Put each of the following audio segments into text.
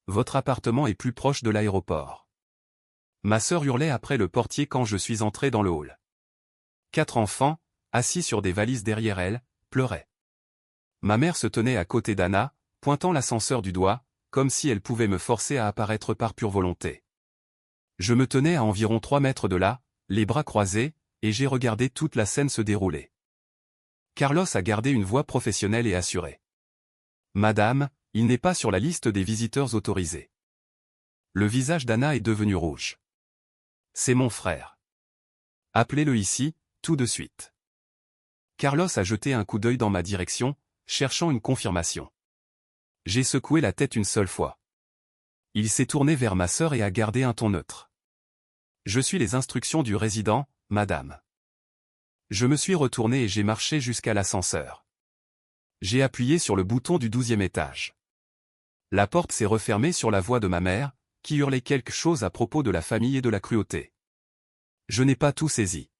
Votre appartement est plus proche de l'aéroport. Ma sœur hurlait après le portier quand je suis entré dans le hall. 4 enfants, assis sur des valises derrière elle, pleuraient. Ma mère se tenait à côté d'Anna, pointant l'ascenseur du doigt, comme si elle pouvait me forcer à apparaître par pure volonté. Je me tenais à environ 3 mètres de là, les bras croisés, et j'ai regardé toute la scène se dérouler. Carlos a gardé une voix professionnelle et assurée. Madame, il n'est pas sur la liste des visiteurs autorisés. Le visage d'Anna est devenu rouge. C'est mon frère. Appelez-le ici, tout de suite. Carlos a jeté un coup d'œil dans ma direction, cherchant une confirmation. J'ai secoué la tête une seule fois. Il s'est tourné vers ma sœur et a gardé un ton neutre. Je suis les instructions du résident, madame. Je me suis retourné et j'ai marché jusqu'à l'ascenseur. J'ai appuyé sur le bouton du 12e étage. La porte s'est refermée sur la voix de ma mère, qui hurlait quelque chose à propos de la famille et de la cruauté. Je n'ai pas tout saisi.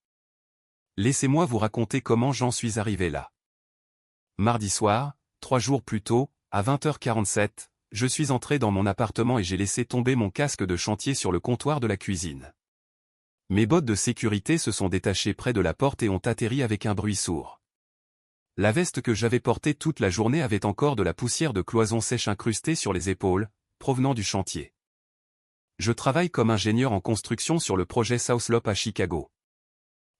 Laissez-moi vous raconter comment j'en suis arrivé là. Mardi soir, 3 jours plus tôt, à 20h47, je suis entré dans mon appartement et j'ai laissé tomber mon casque de chantier sur le comptoir de la cuisine. Mes bottes de sécurité se sont détachées près de la porte et ont atterri avec un bruit sourd. La veste que j'avais portée toute la journée avait encore de la poussière de cloison sèche incrustée sur les épaules, provenant du chantier. Je travaille comme ingénieur en construction sur le projet Southlope à Chicago.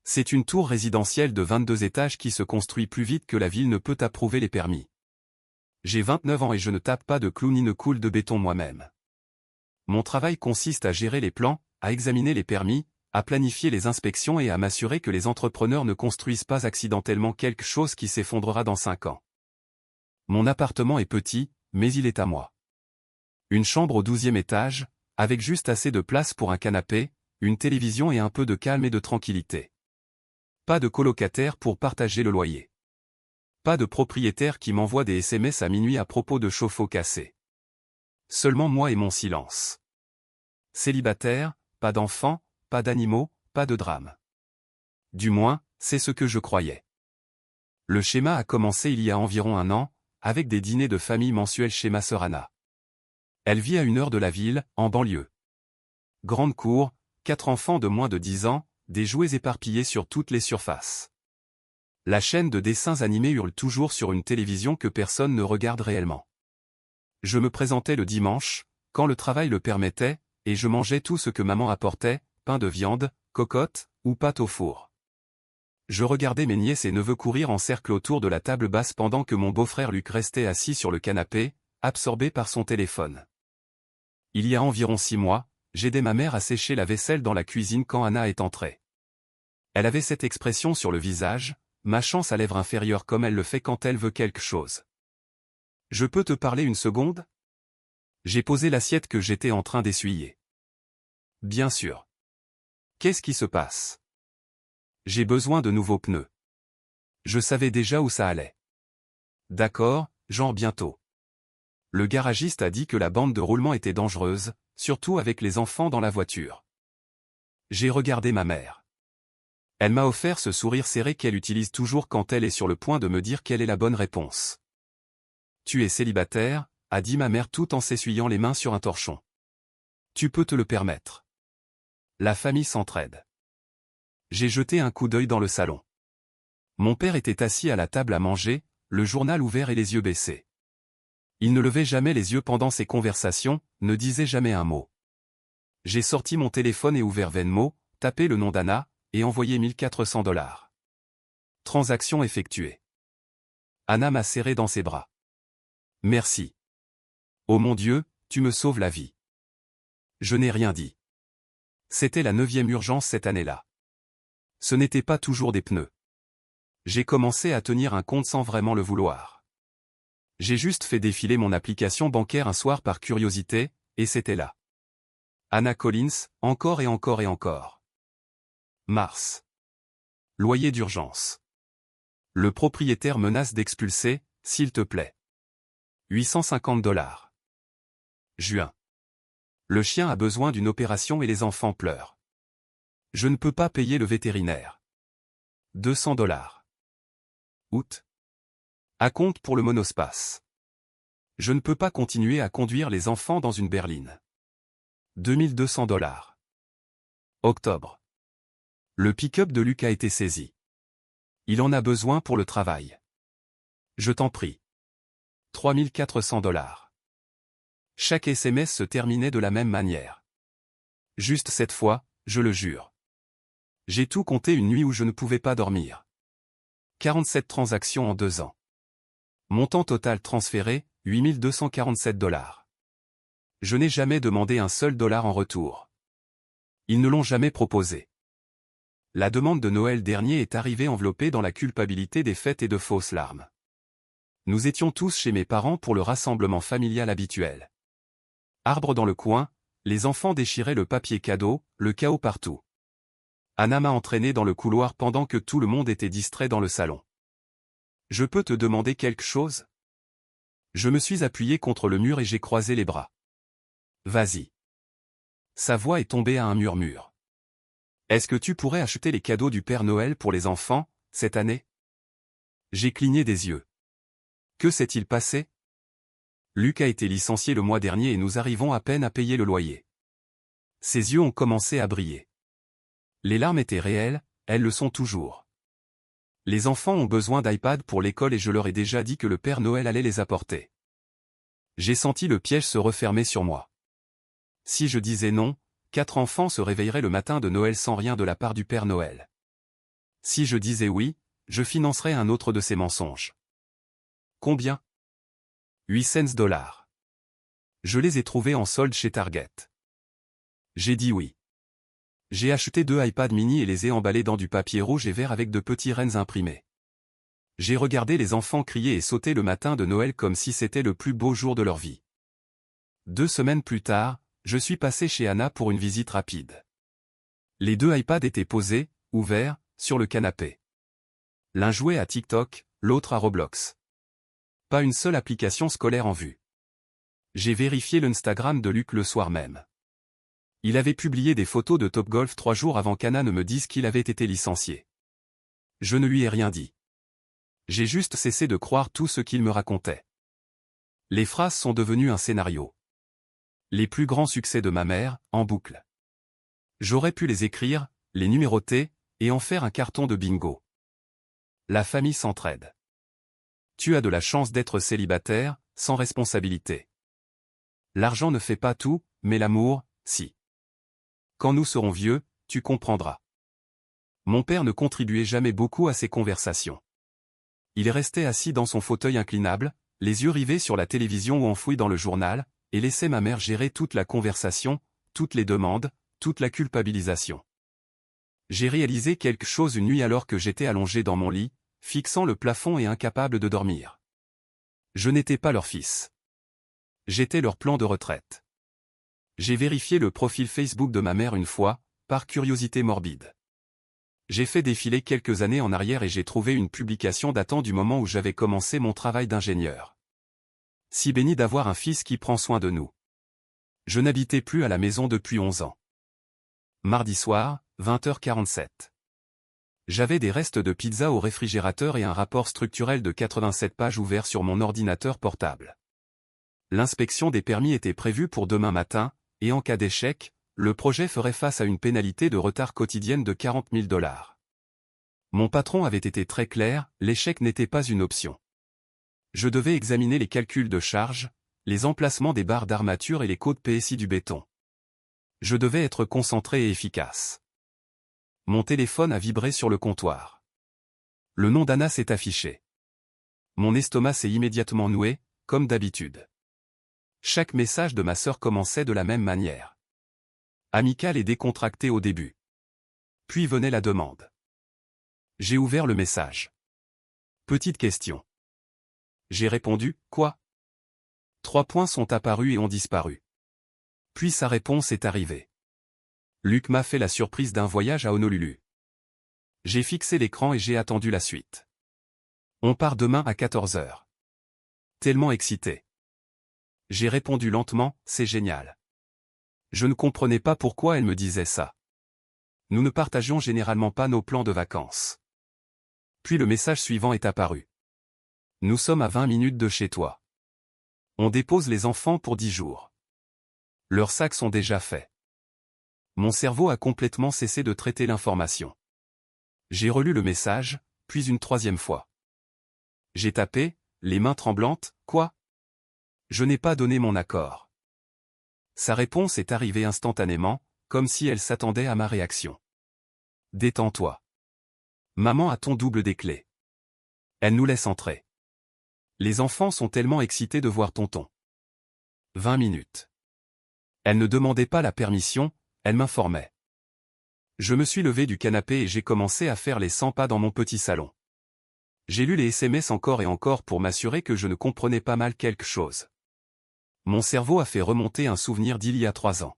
C'est une tour résidentielle de 22 étages qui se construit plus vite que la ville ne peut approuver les permis. J'ai 29 ans et je ne tape pas de clous ni ne coule de béton moi-même. Mon travail consiste à gérer les plans, à examiner les permis, à planifier les inspections et à m'assurer que les entrepreneurs ne construisent pas accidentellement quelque chose qui s'effondrera dans 5 ans. Mon appartement est petit, mais il est à moi. Une chambre au 12e étage, avec juste assez de place pour un canapé, une télévision et un peu de calme et de tranquillité. Pas de colocataire pour partager le loyer. Pas de propriétaire qui m'envoie des SMS à minuit à propos de chauffe-eau cassé. Seulement moi et mon silence. Célibataire, pas d'enfants, pas d'animaux, pas de drame. Du moins, c'est ce que je croyais. Le schéma a commencé il y a environ 1 an, avec des dîners de famille mensuels chez ma sœur Anna. Elle vit à 1 heure de la ville, en banlieue. Grande cour, 4 enfants de moins de 10 ans, des jouets éparpillés sur toutes les surfaces. La chaîne de dessins animés hurle toujours sur une télévision que personne ne regarde réellement. Je me présentais le dimanche, quand le travail le permettait, et je mangeais tout ce que maman apportait, pain de viande, cocotte, ou pâte au four. Je regardais mes nièces et neveux courir en cercle autour de la table basse pendant que mon beau-frère Luc restait assis sur le canapé, absorbé par son téléphone. Il y a environ 6 mois, j'aidais ma mère à sécher la vaisselle dans la cuisine quand Anna est entrée. Elle avait cette expression sur le visage, mâchant sa lèvre inférieure comme elle le fait quand elle veut quelque chose. « Je peux te parler une seconde ?» J'ai posé l'assiette que j'étais en train d'essuyer. « Bien sûr. »« Qu'est-ce qui se passe ?»« J'ai besoin de nouveaux pneus. » Je savais déjà où ça allait. « D'accord, genre bientôt. » Le garagiste a dit que la bande de roulement était dangereuse, surtout avec les enfants dans la voiture. J'ai regardé ma mère. Elle m'a offert ce sourire serré qu'elle utilise toujours quand elle est sur le point de me dire quelle est la bonne réponse. « Tu es célibataire ?» a dit ma mère tout en s'essuyant les mains sur un torchon. « Tu peux te le permettre. La famille s'entraide. » J'ai jeté un coup d'œil dans le salon. Mon père était assis à la table à manger, le journal ouvert et les yeux baissés. Il ne levait jamais les yeux pendant ses conversations, ne disait jamais un mot. J'ai sorti mon téléphone et ouvert Venmo, tapé le nom d'Anna, et envoyé $1 400. Transaction effectuée. Anna m'a serré dans ses bras. Merci. Oh mon Dieu, tu me sauves la vie. Je n'ai rien dit. C'était la 9e urgence cette année-là. Ce n'était pas toujours des pneus. J'ai commencé à tenir un compte sans vraiment le vouloir. J'ai juste fait défiler mon application bancaire un soir par curiosité, et c'était là. Anna Collins, encore et encore et encore. Mars. Loyer d'urgence. Le propriétaire menace d'expulser, s'il te plaît. $850. Juin. Le chien a besoin d'une opération et les enfants pleurent. Je ne peux pas payer le vétérinaire. $200. Août. Acompte pour le monospace. Je ne peux pas continuer à conduire les enfants dans une berline. 2200 $. Octobre. Le pick-up de Luc a été saisi. Il en a besoin pour le travail. Je t'en prie. 3400 $. Chaque SMS se terminait de la même manière. Juste cette fois, je le jure. J'ai tout compté une nuit où je ne pouvais pas dormir. 47 transactions en 2 ans. Montant total transféré, 8247 $. Je n'ai jamais demandé un seul dollar en retour. Ils ne l'ont jamais proposé. La demande de Noël dernier est arrivée enveloppée dans la culpabilité des fêtes et de fausses larmes. Nous étions tous chez mes parents pour le rassemblement familial habituel. Arbre dans le coin, les enfants déchiraient le papier cadeau, le chaos partout. Anna m'a entraîné dans le couloir pendant que tout le monde était distrait dans le salon. Je peux te demander quelque chose? Je me suis appuyé contre le mur et j'ai croisé les bras. Vas-y. Sa voix est tombée à un murmure. Est-ce que tu pourrais acheter les cadeaux du Père Noël pour les enfants, cette année? J'ai cligné des yeux. Que s'est-il passé? Luc a été licencié le mois dernier et nous arrivons à peine à payer le loyer. Ses yeux ont commencé à briller. Les larmes étaient réelles, elles le sont toujours. Les enfants ont besoin d'iPad pour l'école et je leur ai déjà dit que le Père Noël allait les apporter. J'ai senti le piège se refermer sur moi. Si je disais non, 4 enfants se réveilleraient le matin de Noël sans rien de la part du Père Noël. Si je disais oui, je financerais un autre de ces mensonges. Combien? 800 $. Je les ai trouvés en solde chez Target. J'ai dit oui. J'ai acheté 2 iPad mini et les ai emballés dans du papier rouge et vert avec de petits rennes imprimés. J'ai regardé les enfants crier et sauter le matin de Noël comme si c'était le plus beau jour de leur vie. 2 semaines plus tard, je suis passé chez Anna pour une visite rapide. Les 2 iPads étaient posés, ouverts, sur le canapé. L'un jouait à TikTok, l'autre à Roblox. Pas une seule application scolaire en vue. J'ai vérifié l'Instagram de Luc le soir même. Il avait publié des photos de Top Golf 3 jours avant qu'Anna ne me dise qu'il avait été licencié. Je ne lui ai rien dit. J'ai juste cessé de croire tout ce qu'il me racontait. Les phrases sont devenues un scénario. Les plus grands succès de ma mère, en boucle. J'aurais pu les écrire, les numéroter, et en faire un carton de bingo. La famille s'entraide. Tu as de la chance d'être célibataire, sans responsabilité. L'argent ne fait pas tout, mais l'amour, si. Quand nous serons vieux, tu comprendras. Mon père ne contribuait jamais beaucoup à ces conversations. Il restait assis dans son fauteuil inclinable, les yeux rivés sur la télévision ou enfoui dans le journal, et laissait ma mère gérer toute la conversation, toutes les demandes, toute la culpabilisation. J'ai réalisé quelque chose une nuit alors que j'étais allongé dans mon lit, fixant le plafond et incapable de dormir. Je n'étais pas leur fils. J'étais leur plan de retraite. J'ai vérifié le profil Facebook de ma mère une fois, par curiosité morbide. J'ai fait défiler quelques années en arrière et j'ai trouvé une publication datant du moment où j'avais commencé mon travail d'ingénieur. Si béni d'avoir un fils qui prend soin de nous. Je n'habitais plus à la maison depuis 11 ans. Mardi soir, 20h47. J'avais des restes de pizza au réfrigérateur et un rapport structurel de 87 pages ouvert sur mon ordinateur portable. L'inspection des permis était prévue pour demain matin, et en cas d'échec, le projet ferait face à une pénalité de retard quotidienne de 40 000 $. Mon patron avait été très clair, l'échec n'était pas une option. Je devais examiner les calculs de charge, les emplacements des barres d'armature et les codes PSI du béton. Je devais être concentré et efficace. Mon téléphone a vibré sur le comptoir. Le nom d'Anna s'est affiché. Mon estomac s'est immédiatement noué, comme d'habitude. Chaque message de ma sœur commençait de la même manière. Amical et décontracté au début. Puis venait la demande. J'ai ouvert le message. Petite question. J'ai répondu, quoi? 3 points sont apparus et ont disparu. Puis sa réponse est arrivée. Luc m'a fait la surprise d'un voyage à Honolulu. J'ai fixé l'écran et j'ai attendu la suite. On part demain à 14h. Tellement excité. J'ai répondu lentement, c'est génial. Je ne comprenais pas pourquoi elle me disait ça. Nous ne partagions généralement pas nos plans de vacances. Puis le message suivant est apparu. Nous sommes à 20 minutes de chez toi. On dépose les enfants pour 10 jours. Leurs sacs sont déjà faits. Mon cerveau a complètement cessé de traiter l'information. J'ai relu le message, puis une troisième fois. J'ai tapé, les mains tremblantes, quoi? Je n'ai pas donné mon accord. Sa réponse est arrivée instantanément, comme si elle s'attendait à ma réaction. Détends-toi. Maman a ton double des clés. Elle nous laisse entrer. Les enfants sont tellement excités de voir tonton. 20 minutes. Elle ne demandait pas la permission, elle m'informait. Je me suis levé du canapé et j'ai commencé à faire les 100 pas dans mon petit salon. J'ai lu les SMS encore et encore pour m'assurer que je ne comprenais pas mal quelque chose. Mon cerveau a fait remonter un souvenir d'il y a 3 ans.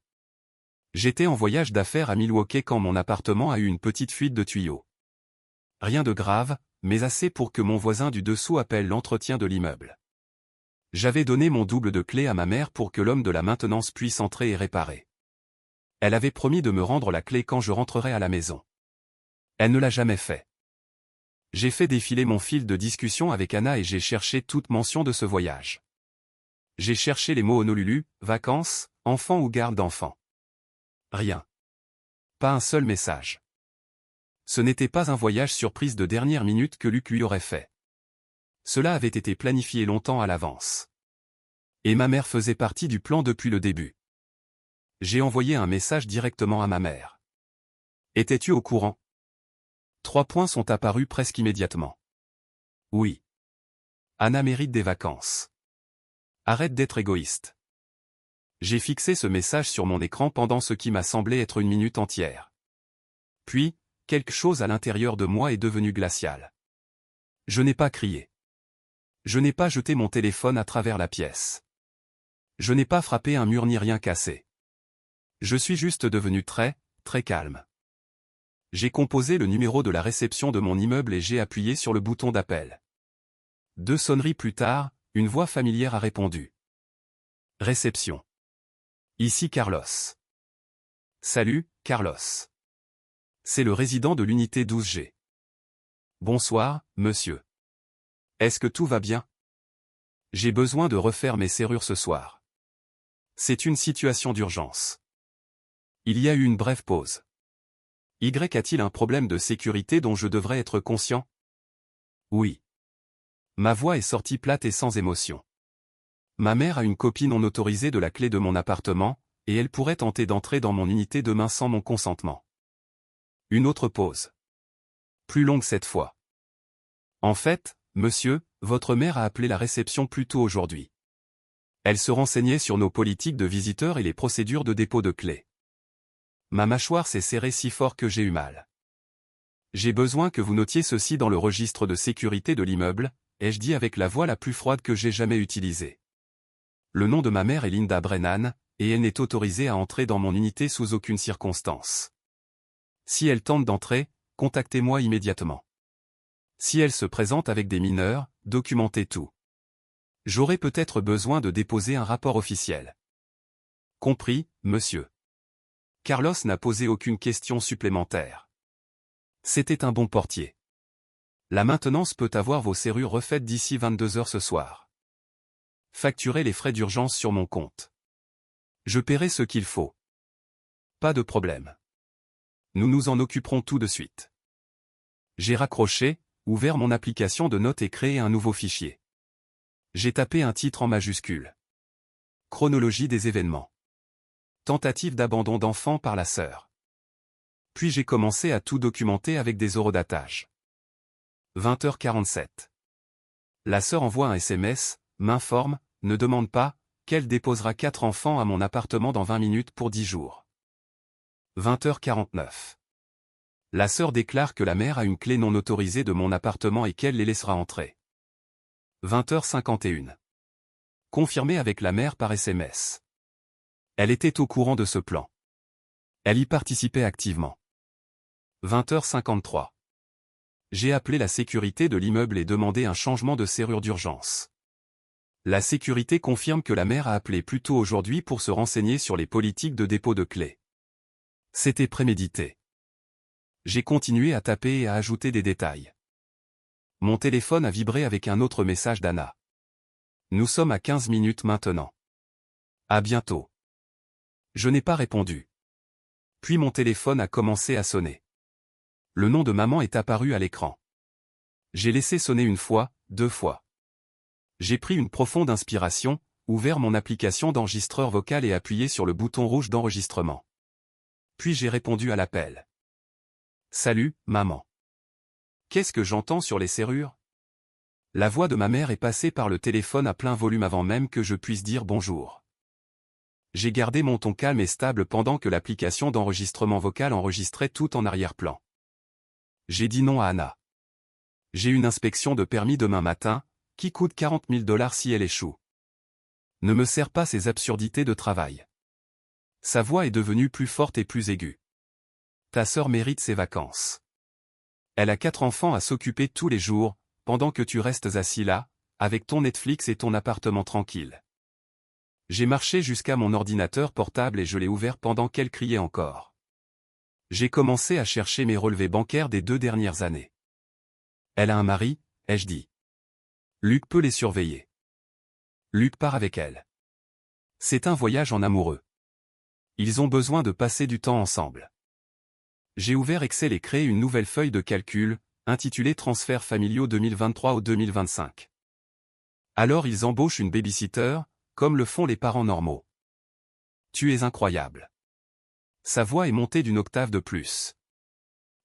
J'étais en voyage d'affaires à Milwaukee quand mon appartement a eu une petite fuite de tuyaux. Rien de grave, mais assez pour que mon voisin du dessous appelle l'entretien de l'immeuble. J'avais donné mon double de clé à ma mère pour que l'homme de la maintenance puisse entrer et réparer. Elle avait promis de me rendre la clé quand je rentrerais à la maison. Elle ne l'a jamais fait. J'ai fait défiler mon fil de discussion avec Anna et j'ai cherché toute mention de ce voyage. J'ai cherché les mots Honolulu, vacances, enfants ou garde d'enfants. Rien. Pas un seul message. Ce n'était pas un voyage surprise de dernière minute que Luc lui aurait fait. Cela avait été planifié longtemps à l'avance. Et ma mère faisait partie du plan depuis le début. J'ai envoyé un message directement à ma mère. Étais-tu au courant? 3 points sont apparus presque immédiatement. Oui. Anna mérite des vacances. Arrête d'être égoïste. J'ai fixé ce message sur mon écran pendant ce qui m'a semblé être une minute entière. Puis, quelque chose à l'intérieur de moi est devenu glacial. Je n'ai pas crié. Je n'ai pas jeté mon téléphone à travers la pièce. Je n'ai pas frappé un mur ni rien cassé. Je suis juste devenu très, très calme. J'ai composé le numéro de la réception de mon immeuble et j'ai appuyé sur le bouton d'appel. 2 sonneries plus tard, une voix familière a répondu. Réception. Ici Carlos. Salut, Carlos. C'est le résident de l'unité 12G. Bonsoir, monsieur. Est-ce que tout va bien? J'ai besoin de refaire mes serrures ce soir. C'est une situation d'urgence. Il y a eu une brève pause. Y a-t-il un problème de sécurité dont je devrais être conscient? Oui. Ma voix est sortie plate et sans émotion. Ma mère a une copie non autorisée de la clé de mon appartement, et elle pourrait tenter d'entrer dans mon unité demain sans mon consentement. Une autre pause. Plus longue cette fois. En fait, monsieur, votre mère a appelé la réception plus tôt aujourd'hui. Elle se renseignait sur nos politiques de visiteurs et les procédures de dépôt de clés. Ma mâchoire s'est serrée si fort que j'ai eu mal. J'ai besoin que vous notiez ceci dans le registre de sécurité de l'immeuble, ai-je dit avec la voix la plus froide que j'ai jamais utilisée. Le nom de ma mère est Linda Brennan, et elle n'est autorisée à entrer dans mon unité sous aucune circonstance. Si elle tente d'entrer, contactez-moi immédiatement. Si elle se présente avec des mineurs, documentez tout. J'aurai peut-être besoin de déposer un rapport officiel. Compris, monsieur. Carlos n'a posé aucune question supplémentaire. C'était un bon portier. La maintenance peut avoir vos serrures refaites d'ici 22 heures ce soir. Facturez les frais d'urgence sur mon compte. Je paierai ce qu'il faut. Pas de problème. Nous nous en occuperons tout de suite. J'ai raccroché, ouvert mon application de notes et créé un nouveau fichier. J'ai tapé un titre en majuscule. Chronologie des événements. Tentative d'abandon d'enfant par la sœur. Puis j'ai commencé à tout documenter avec des horodatage. 20h47. La sœur envoie un SMS, m'informe, ne demande pas, qu'elle déposera 4 enfants à mon appartement dans 20 minutes pour 10 jours. 20h49. La sœur déclare que la mère a une clé non autorisée de mon appartement et qu'elle les laissera entrer. 20h51. Confirmé avec la mère par SMS. Elle était au courant de ce plan. Elle y participait activement. 20h53. J'ai appelé la sécurité de l'immeuble et demandé un changement de serrure d'urgence. La sécurité confirme que la mère a appelé plus tôt aujourd'hui pour se renseigner sur les politiques de dépôt de clés. C'était prémédité. J'ai continué à taper et à ajouter des détails. Mon téléphone a vibré avec un autre message d'Anna. Nous sommes à 15 minutes maintenant. À bientôt. Je n'ai pas répondu. Puis mon téléphone a commencé à sonner. Le nom de maman est apparu à l'écran. J'ai laissé sonner une fois, 2 fois. J'ai pris une profonde inspiration, ouvert mon application d'enregistreur vocal et appuyé sur le bouton rouge d'enregistrement. Puis j'ai répondu à l'appel. Salut, maman. Qu'est-ce que j'entends sur les serrures? La voix de ma mère est passée par le téléphone à plein volume avant même que je puisse dire bonjour. J'ai gardé mon ton calme et stable pendant que l'application d'enregistrement vocal enregistrait tout en arrière-plan. J'ai dit non à Anna. J'ai une inspection de permis demain matin, qui coûte 40 000 $ si elle échoue. Ne me sers pas ces absurdités de travail. Sa voix est devenue plus forte et plus aiguë. Ta sœur mérite ses vacances. Elle a 4 enfants à s'occuper tous les jours, pendant que tu restes assis là, avec ton Netflix et ton appartement tranquille. J'ai marché jusqu'à mon ordinateur portable et je l'ai ouvert pendant qu'elle criait encore. J'ai commencé à chercher mes relevés bancaires des 2 dernières années. Elle a un mari, ai-je dit. Luc peut les surveiller. Luc part avec elle. C'est un voyage en amoureux. Ils ont besoin de passer du temps ensemble. J'ai ouvert Excel et créé une nouvelle feuille de calcul, intitulée Transferts familiaux 2023 au 2025. Alors ils embauchent une babysitter, comme le font les parents normaux. Tu es incroyable. Sa voix est montée d'une octave de plus.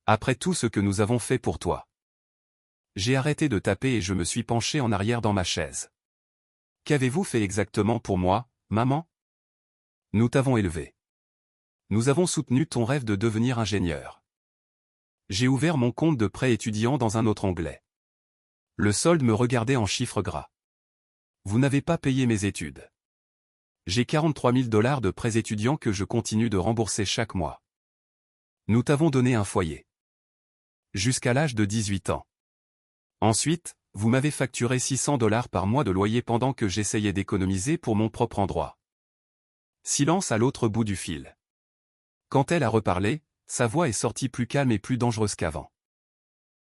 Après tout ce que nous avons fait pour toi. J'ai arrêté de taper et je me suis penché en arrière dans ma chaise. Qu'avez-vous fait exactement pour moi, maman? Nous t'avons élevé. Nous avons soutenu ton rêve de devenir ingénieur. J'ai ouvert mon compte de prêt étudiant dans un autre onglet. Le solde me regardait en chiffres gras. Vous n'avez pas payé mes études. J'ai 43 000 $ de prêts étudiants que je continue de rembourser chaque mois. Nous t'avons donné un foyer. Jusqu'à l'âge de 18 ans. Ensuite, vous m'avez facturé 600 $ par mois de loyer pendant que j'essayais d'économiser pour mon propre endroit. Silence à l'autre bout du fil. Quand elle a reparlé, sa voix est sortie plus calme et plus dangereuse qu'avant.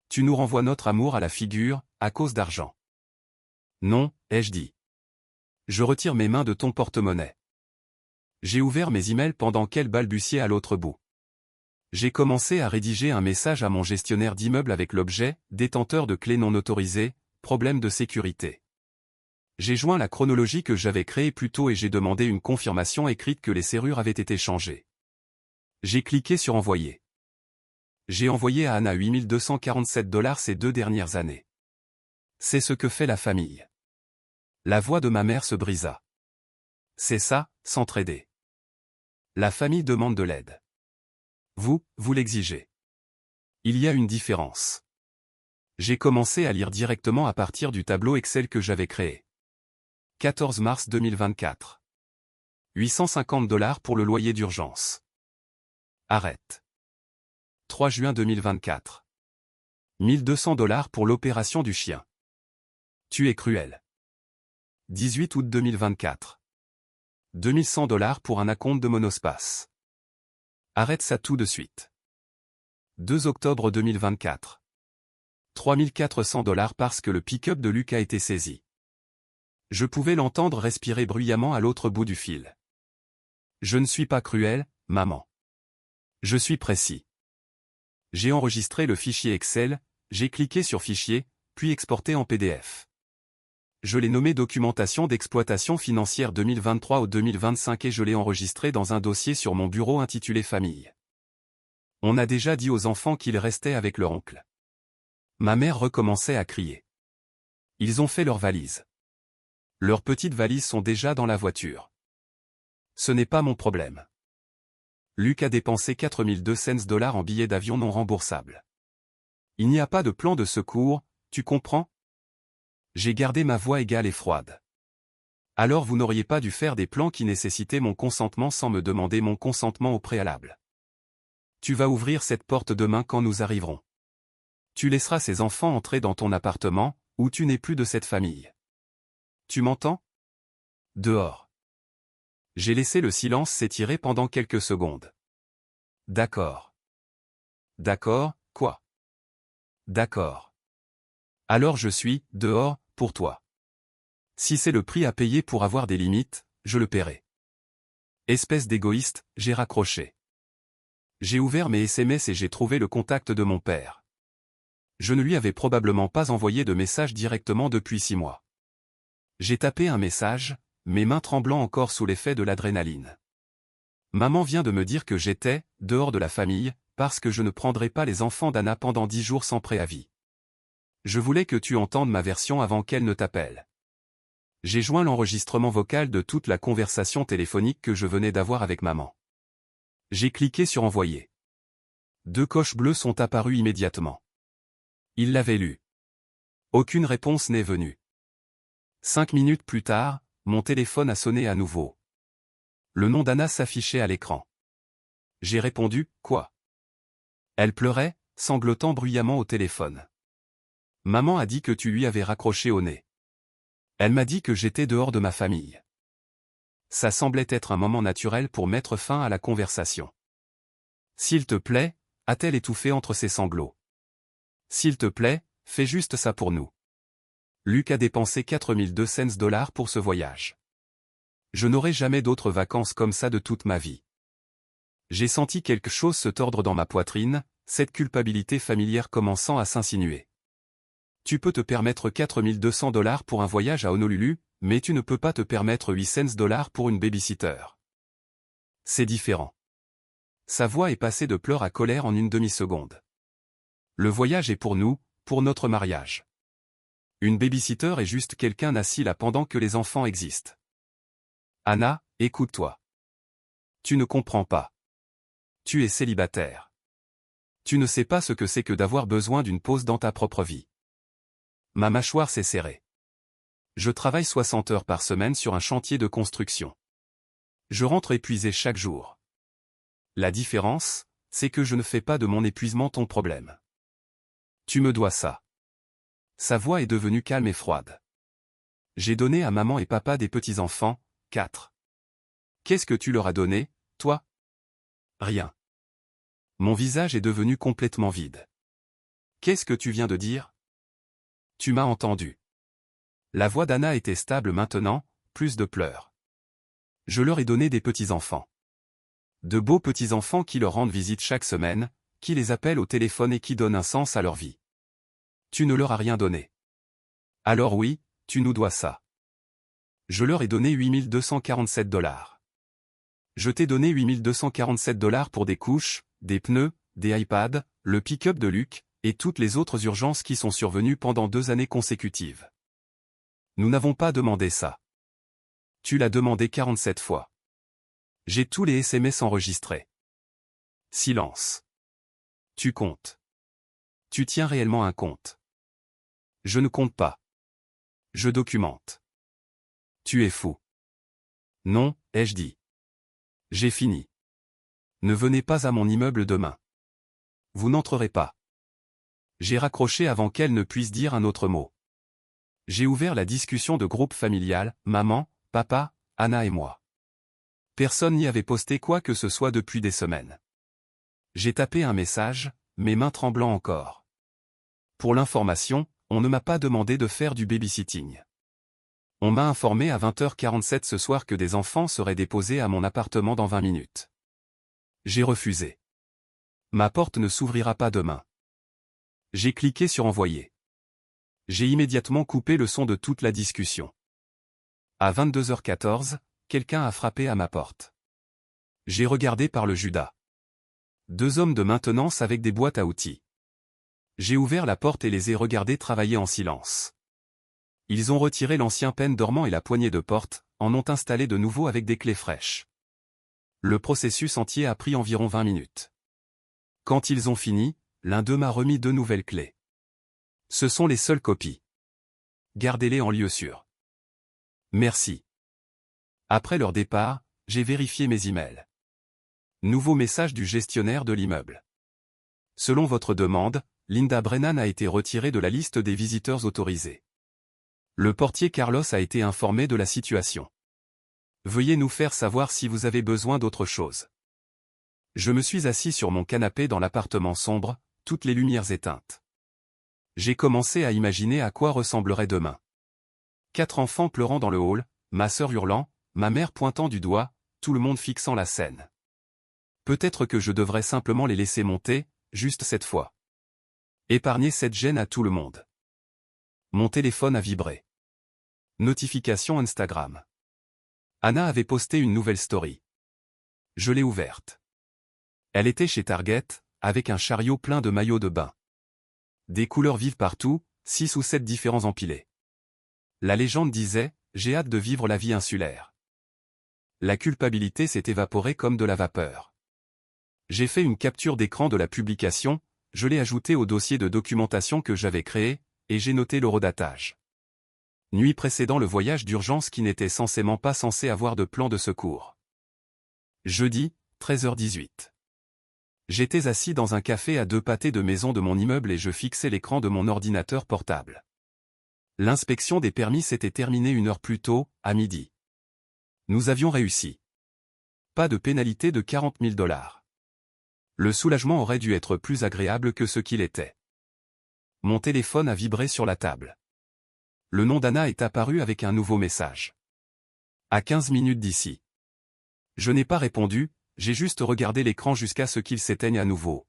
Tu nous renvoies notre amour à la figure, à cause d'argent. Non, ai-je dit. Je retire mes mains de ton porte-monnaie. J'ai ouvert mes emails pendant qu'elle balbutiait à l'autre bout. J'ai commencé à rédiger un message à mon gestionnaire d'immeuble avec l'objet « Détenteur de clés non autorisées, problème de sécurité ». J'ai joint la chronologie que j'avais créée plus tôt et j'ai demandé une confirmation écrite que les serrures avaient été changées. J'ai cliqué sur Envoyer. J'ai envoyé à Anna 8 247 $ ces 2 dernières années. C'est ce que fait la famille. La voix de ma mère se brisa. C'est ça, s'entraider. La famille demande de l'aide. Vous l'exigez. Il y a une différence. J'ai commencé à lire directement à partir du tableau Excel que j'avais créé. 14 mars 2024. 850 $ pour le loyer d'urgence. Arrête. 3 juin 2024. 1200 $ pour l'opération du chien. Tu es cruel. 18 août 2024. 2100 $ pour un acompte de monospace. Arrête ça tout de suite. 2 octobre 2024. 3400 $ parce que le pick-up de Luc a été saisi. Je pouvais l'entendre respirer bruyamment à l'autre bout du fil. Je ne suis pas cruel, maman. Je suis précis. J'ai enregistré le fichier Excel, j'ai cliqué sur Fichier, puis exporté en PDF. Je l'ai nommé Documentation d'exploitation financière 2023 au 2025 et je l'ai enregistré dans un dossier sur mon bureau intitulé Famille. On a déjà dit aux enfants qu'ils restaient avec leur oncle. Ma mère recommençait à crier. Ils ont fait leurs valises. Leurs petites valises sont déjà dans la voiture. Ce n'est pas mon problème. Luc a dépensé 4200 $ en billets d'avion non remboursables. Il n'y a pas de plan de secours, tu comprends? J'ai gardé ma voix égale et froide. Alors vous n'auriez pas dû faire des plans qui nécessitaient mon consentement sans me demander mon consentement au préalable. Tu vas ouvrir cette porte demain quand nous arriverons. Tu laisseras ces enfants entrer dans ton appartement, où tu n'es plus de cette famille. Tu m'entends? Dehors. J'ai laissé le silence s'étirer pendant quelques secondes. D'accord. D'accord, quoi? D'accord. Alors je suis, dehors, pour toi. Si c'est le prix à payer pour avoir des limites, je le paierai. Espèce d'égoïste, j'ai raccroché. J'ai ouvert mes SMS et j'ai trouvé le contact de mon père. Je ne lui avais probablement pas envoyé de message directement depuis 6 mois. J'ai tapé un message, mes mains tremblant encore sous l'effet de l'adrénaline. Maman vient de me dire que j'étais dehors de la famille, parce que je ne prendrai pas les enfants d'Anna pendant 10 jours sans préavis. Je voulais que tu entendes ma version avant qu'elle ne t'appelle. J'ai joint l'enregistrement vocal de toute la conversation téléphonique que je venais d'avoir avec maman. J'ai cliqué sur envoyer. 2 coches bleues sont apparues immédiatement. Il l'avait lu. Aucune réponse n'est venue. 5 minutes plus tard, mon téléphone a sonné à nouveau. Le nom d'Anna s'affichait à l'écran. J'ai répondu, quoi? Elle pleurait, sanglotant bruyamment au téléphone. Maman a dit que tu lui avais raccroché au nez. Elle m'a dit que j'étais dehors de ma famille. Ça semblait être un moment naturel pour mettre fin à la conversation. S'il te plaît, a-t-elle étouffé entre ses sanglots. S'il te plaît, fais juste ça pour nous. Luc a dépensé 4200 $ pour ce voyage. Je n'aurai jamais d'autres vacances comme ça de toute ma vie. J'ai senti quelque chose se tordre dans ma poitrine, cette culpabilité familière commençant à s'insinuer. Tu peux te permettre 4200 $ pour un voyage à Honolulu, mais tu ne peux pas te permettre 800 $ pour une babysitter. C'est différent. Sa voix est passée de pleurs à colère en une demi-seconde. Le voyage est pour nous, pour notre mariage. Une babysitter est juste quelqu'un assis là pendant que les enfants existent. Anna, écoute-toi. Tu ne comprends pas. Tu es célibataire. Tu ne sais pas ce que c'est que d'avoir besoin d'une pause dans ta propre vie. Ma mâchoire s'est serrée. Je travaille 60 heures par semaine sur un chantier de construction. Je rentre épuisé chaque jour. La différence, c'est que je ne fais pas de mon épuisement ton problème. Tu me dois ça. Sa voix est devenue calme et froide. J'ai donné à maman et papa des petits-enfants, 4. Qu'est-ce que tu leur as donné, toi? Rien. Mon visage est devenu complètement vide. Qu'est-ce que tu viens de dire? Tu m'as entendu. La voix d'Anna était stable maintenant, plus de pleurs. Je leur ai donné des petits-enfants. De beaux petits-enfants qui leur rendent visite chaque semaine, qui les appellent au téléphone et qui donnent un sens à leur vie. Tu ne leur as rien donné. Alors oui, tu nous dois ça. Je leur ai donné 8247 $. Je t'ai donné 8247 $ pour des couches, des pneus, des iPads, le pick-up de Luc, et toutes les autres urgences qui sont survenues pendant 2 années consécutives. Nous n'avons pas demandé ça. Tu l'as demandé 47 fois. J'ai tous les SMS enregistrés. Silence. Tu comptes. Tu tiens réellement un compte. Je ne compte pas. Je documente. Tu es fou. Non, ai-je dit. J'ai fini. Ne venez pas à mon immeuble demain. Vous n'entrerez pas. J'ai raccroché avant qu'elle ne puisse dire un autre mot. J'ai ouvert la discussion de groupe familial, maman, papa, Anna et moi. Personne n'y avait posté quoi que ce soit depuis des semaines. J'ai tapé un message, mes mains tremblant encore. Pour l'information, on ne m'a pas demandé de faire du babysitting. On m'a informé à 20h47 ce soir que des enfants seraient déposés à mon appartement dans 20 minutes. J'ai refusé. Ma porte ne s'ouvrira pas demain. J'ai cliqué sur envoyer. J'ai immédiatement coupé le son de toute la discussion. À 22h14, quelqu'un a frappé à ma porte. J'ai regardé par le Judas. 2 hommes de maintenance avec des boîtes à outils. J'ai ouvert la porte et les ai regardés travailler en silence. Ils ont retiré l'ancien pêne dormant et la poignée de porte, en ont installé de nouveau avec des clés fraîches. Le processus entier a pris environ 20 minutes. Quand ils ont fini, l'un d'eux m'a remis 2 nouvelles clés. Ce sont les seules copies. Gardez-les en lieu sûr. Merci. Après leur départ, j'ai vérifié mes emails. Nouveau message du gestionnaire de l'immeuble. Selon votre demande, Linda Brennan a été retirée de la liste des visiteurs autorisés. Le portier Carlos a été informé de la situation. Veuillez nous faire savoir si vous avez besoin d'autre chose. Je me suis assis sur mon canapé dans l'appartement sombre, toutes les lumières éteintes. J'ai commencé à imaginer à quoi ressemblerait demain. 4 enfants pleurant dans le hall, ma sœur hurlant, ma mère pointant du doigt, tout le monde fixant la scène. Peut-être que je devrais simplement les laisser monter, juste cette fois. Épargner cette gêne à tout le monde. Mon téléphone a vibré. Notification Instagram. Anna avait posté une nouvelle story. Je l'ai ouverte. Elle était chez Target, avec un chariot plein de maillots de bain. Des couleurs vives partout, 6 ou 7 différents empilés. La légende disait, j'ai hâte de vivre la vie insulaire. La culpabilité s'est évaporée comme de la vapeur. J'ai fait une capture d'écran de la publication, je l'ai ajoutée au dossier de documentation que j'avais créé, et j'ai noté l'horodatage. Nuit précédant le voyage d'urgence qui n'était censément pas censé avoir de plan de secours. Jeudi, 13h18. J'étais assis dans un café à 2 pâtés de maison de mon immeuble et je fixais l'écran de mon ordinateur portable. L'inspection des permis s'était terminée 1 heure plus tôt, à midi. Nous avions réussi. Pas de pénalité de 40 000 $. Le soulagement aurait dû être plus agréable que ce qu'il était. Mon téléphone a vibré sur la table. Le nom d'Anna est apparu avec un nouveau message. À 15 minutes d'ici. Je n'ai pas répondu, j'ai juste regardé l'écran jusqu'à ce qu'il s'éteigne à nouveau.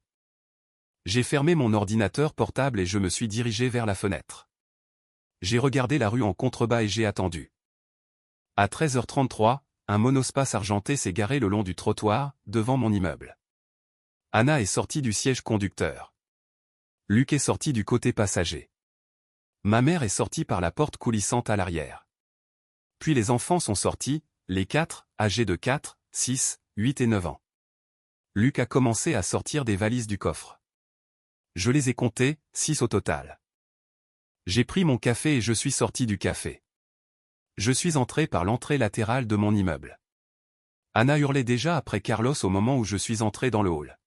J'ai fermé mon ordinateur portable et je me suis dirigé vers la fenêtre. J'ai regardé la rue en contrebas et j'ai attendu. À 13h33, un monospace argenté s'est garé le long du trottoir, devant mon immeuble. Anna est sortie du siège conducteur. Luc est sorti du côté passager. Ma mère est sortie par la porte coulissante à l'arrière. Puis les enfants sont sortis, les 4, âgés de 4, 6, 8 et 9 ans. Luc a commencé à sortir des valises du coffre. Je les ai comptées, 6 au total. J'ai pris mon café et je suis sorti du café. Je suis entré par l'entrée latérale de mon immeuble. Anna hurlait déjà après Carlos au moment où je suis entré dans le hall.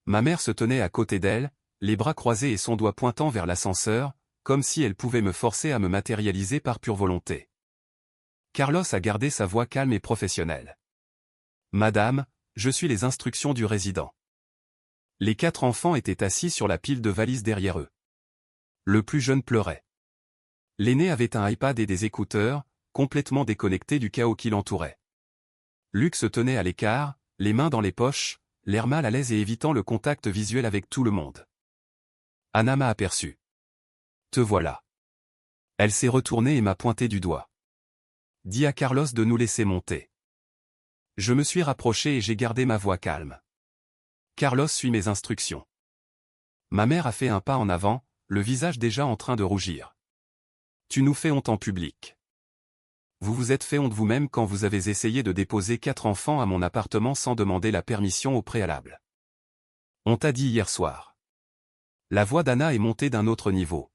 Ma mère se tenait à côté d'elle, les bras croisés et son doigt pointant vers l'ascenseur, comme si elle pouvait me forcer à me matérialiser par pure volonté. Carlos a gardé sa voix calme et professionnelle. Madame, je suis les instructions du résident. Les 4 enfants étaient assis sur la pile de valises derrière eux. Le plus jeune pleurait. L'aîné avait un iPad et des écouteurs, complètement déconnectés du chaos qui l'entourait. Luc se tenait à l'écart, les mains dans les poches, l'air mal à l'aise et évitant le contact visuel avec tout le monde. Anna m'a aperçu. Te voilà. Elle s'est retournée et m'a pointé du doigt. Dis à Carlos de nous laisser monter. Je me suis rapproché et j'ai gardé ma voix calme. Carlos suit mes instructions. Ma mère a fait un pas en avant, le visage déjà en train de rougir. Tu nous fais honte en public. Vous vous êtes fait honte vous-même quand vous avez essayé de déposer 4 enfants à mon appartement sans demander la permission au préalable. On t'a dit hier soir. La voix d'Anna est montée d'un autre niveau.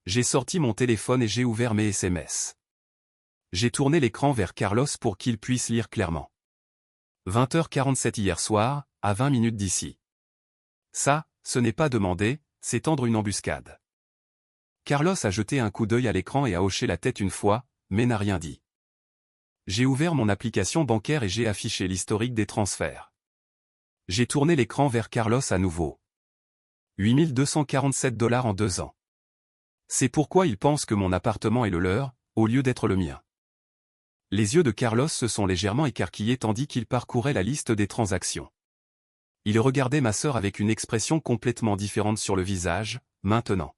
J'ai sorti mon téléphone et j'ai ouvert mes SMS. J'ai tourné l'écran vers Carlos pour qu'il puisse lire clairement. 20h47 hier soir, à 20 minutes d'ici. Ça, ce n'est pas demander, c'est tendre une embuscade. Carlos a jeté un coup d'œil à l'écran et a hoché la tête une fois, mais n'a rien dit. J'ai ouvert mon application bancaire et j'ai affiché l'historique des transferts. J'ai tourné l'écran vers Carlos à nouveau. 8 247 $ en 2 ans. C'est pourquoi il pense que mon appartement est le leur, au lieu d'être le mien. Les yeux de Carlos se sont légèrement écarquillés tandis qu'il parcourait la liste des transactions. Il regardait ma sœur avec une expression complètement différente sur le visage, maintenant.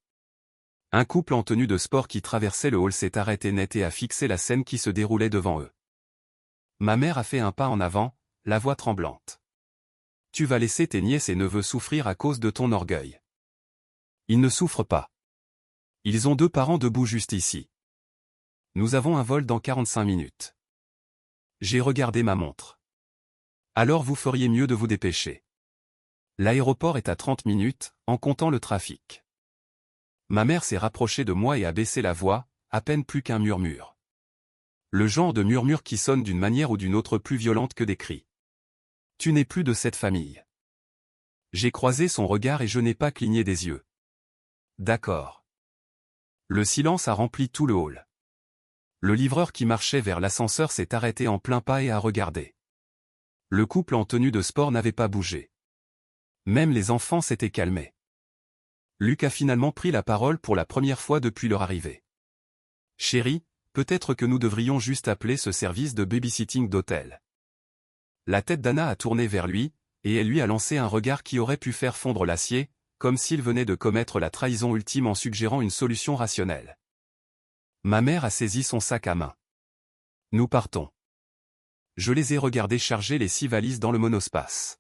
Un couple en tenue de sport qui traversait le hall s'est arrêté net et a fixé la scène qui se déroulait devant eux. Ma mère a fait un pas en avant, la voix tremblante. Tu vas laisser tes nièces et neveux souffrir à cause de ton orgueil. Ils ne souffrent pas. Ils ont 2 parents debout juste ici. Nous avons un vol dans 45 minutes. J'ai regardé ma montre. Alors vous feriez mieux de vous dépêcher. L'aéroport est à 30 minutes, en comptant le trafic. Ma mère s'est rapprochée de moi et a baissé la voix, à peine plus qu'un murmure. Le genre de murmure qui sonne d'une manière ou d'une autre plus violente que des cris. Tu n'es plus de cette famille. J'ai croisé son regard et je n'ai pas cligné des yeux. D'accord. Le silence a rempli tout le hall. Le livreur qui marchait vers l'ascenseur s'est arrêté en plein pas et a regardé. Le couple en tenue de sport n'avait pas bougé. Même les enfants s'étaient calmés. Luc a finalement pris la parole pour la première fois depuis leur arrivée. Chérie, peut-être que nous devrions juste appeler ce service de babysitting d'hôtel. La tête d'Anna a tourné vers lui, et elle lui a lancé un regard qui aurait pu faire fondre l'acier, comme s'il venait de commettre la trahison ultime en suggérant une solution rationnelle. Ma mère a saisi son sac à main. Nous partons. Je les ai regardés charger les 6 valises dans le monospace.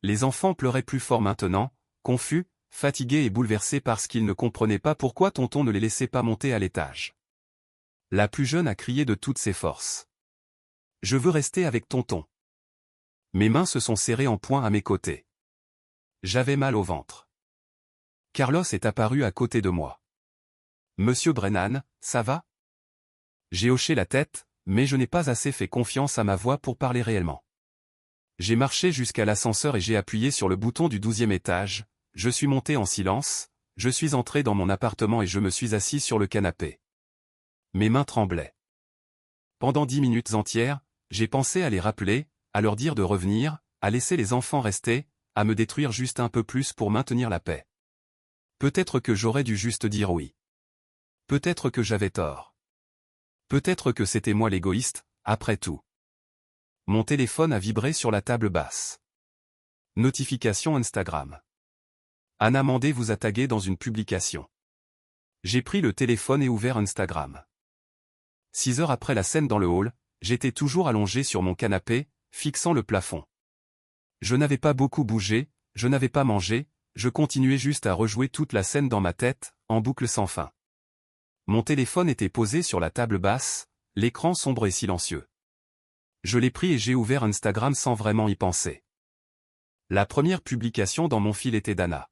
Les enfants pleuraient plus fort maintenant, confus, fatigués et bouleversés parce qu'ils ne comprenaient pas pourquoi tonton ne les laissait pas monter à l'étage. La plus jeune a crié de toutes ses forces. « Je veux rester avec tonton. » Mes mains se sont serrées en poing à mes côtés. J'avais mal au ventre. Carlos est apparu à côté de moi. « Monsieur Brennan, ça va ?» J'ai hoché la tête, mais je n'ai pas assez fait confiance à ma voix pour parler réellement. J'ai marché jusqu'à l'ascenseur et j'ai appuyé sur le bouton du 12e étage, je suis monté en silence, je suis entré dans mon appartement et je me suis assis sur le canapé. Mes mains tremblaient. Pendant 10 minutes entières, j'ai pensé à les rappeler, à leur dire de revenir, à laisser les enfants rester, à me détruire juste un peu plus pour maintenir la paix. Peut-être que j'aurais dû juste dire oui. Peut-être que j'avais tort. Peut-être que c'était moi l'égoïste, après tout. Mon téléphone a vibré sur la table basse. Notification Instagram. Anna Mandé vous a tagué dans une publication. J'ai pris le téléphone et ouvert Instagram. 6 heures après la scène dans le hall, j'étais toujours allongé sur mon canapé, fixant le plafond. Je n'avais pas beaucoup bougé, je n'avais pas mangé, je continuais juste à rejouer toute la scène dans ma tête, en boucle sans fin. Mon téléphone était posé sur la table basse, l'écran sombre et silencieux. Je l'ai pris et j'ai ouvert Instagram sans vraiment y penser. La première publication dans mon fil était d'Anna.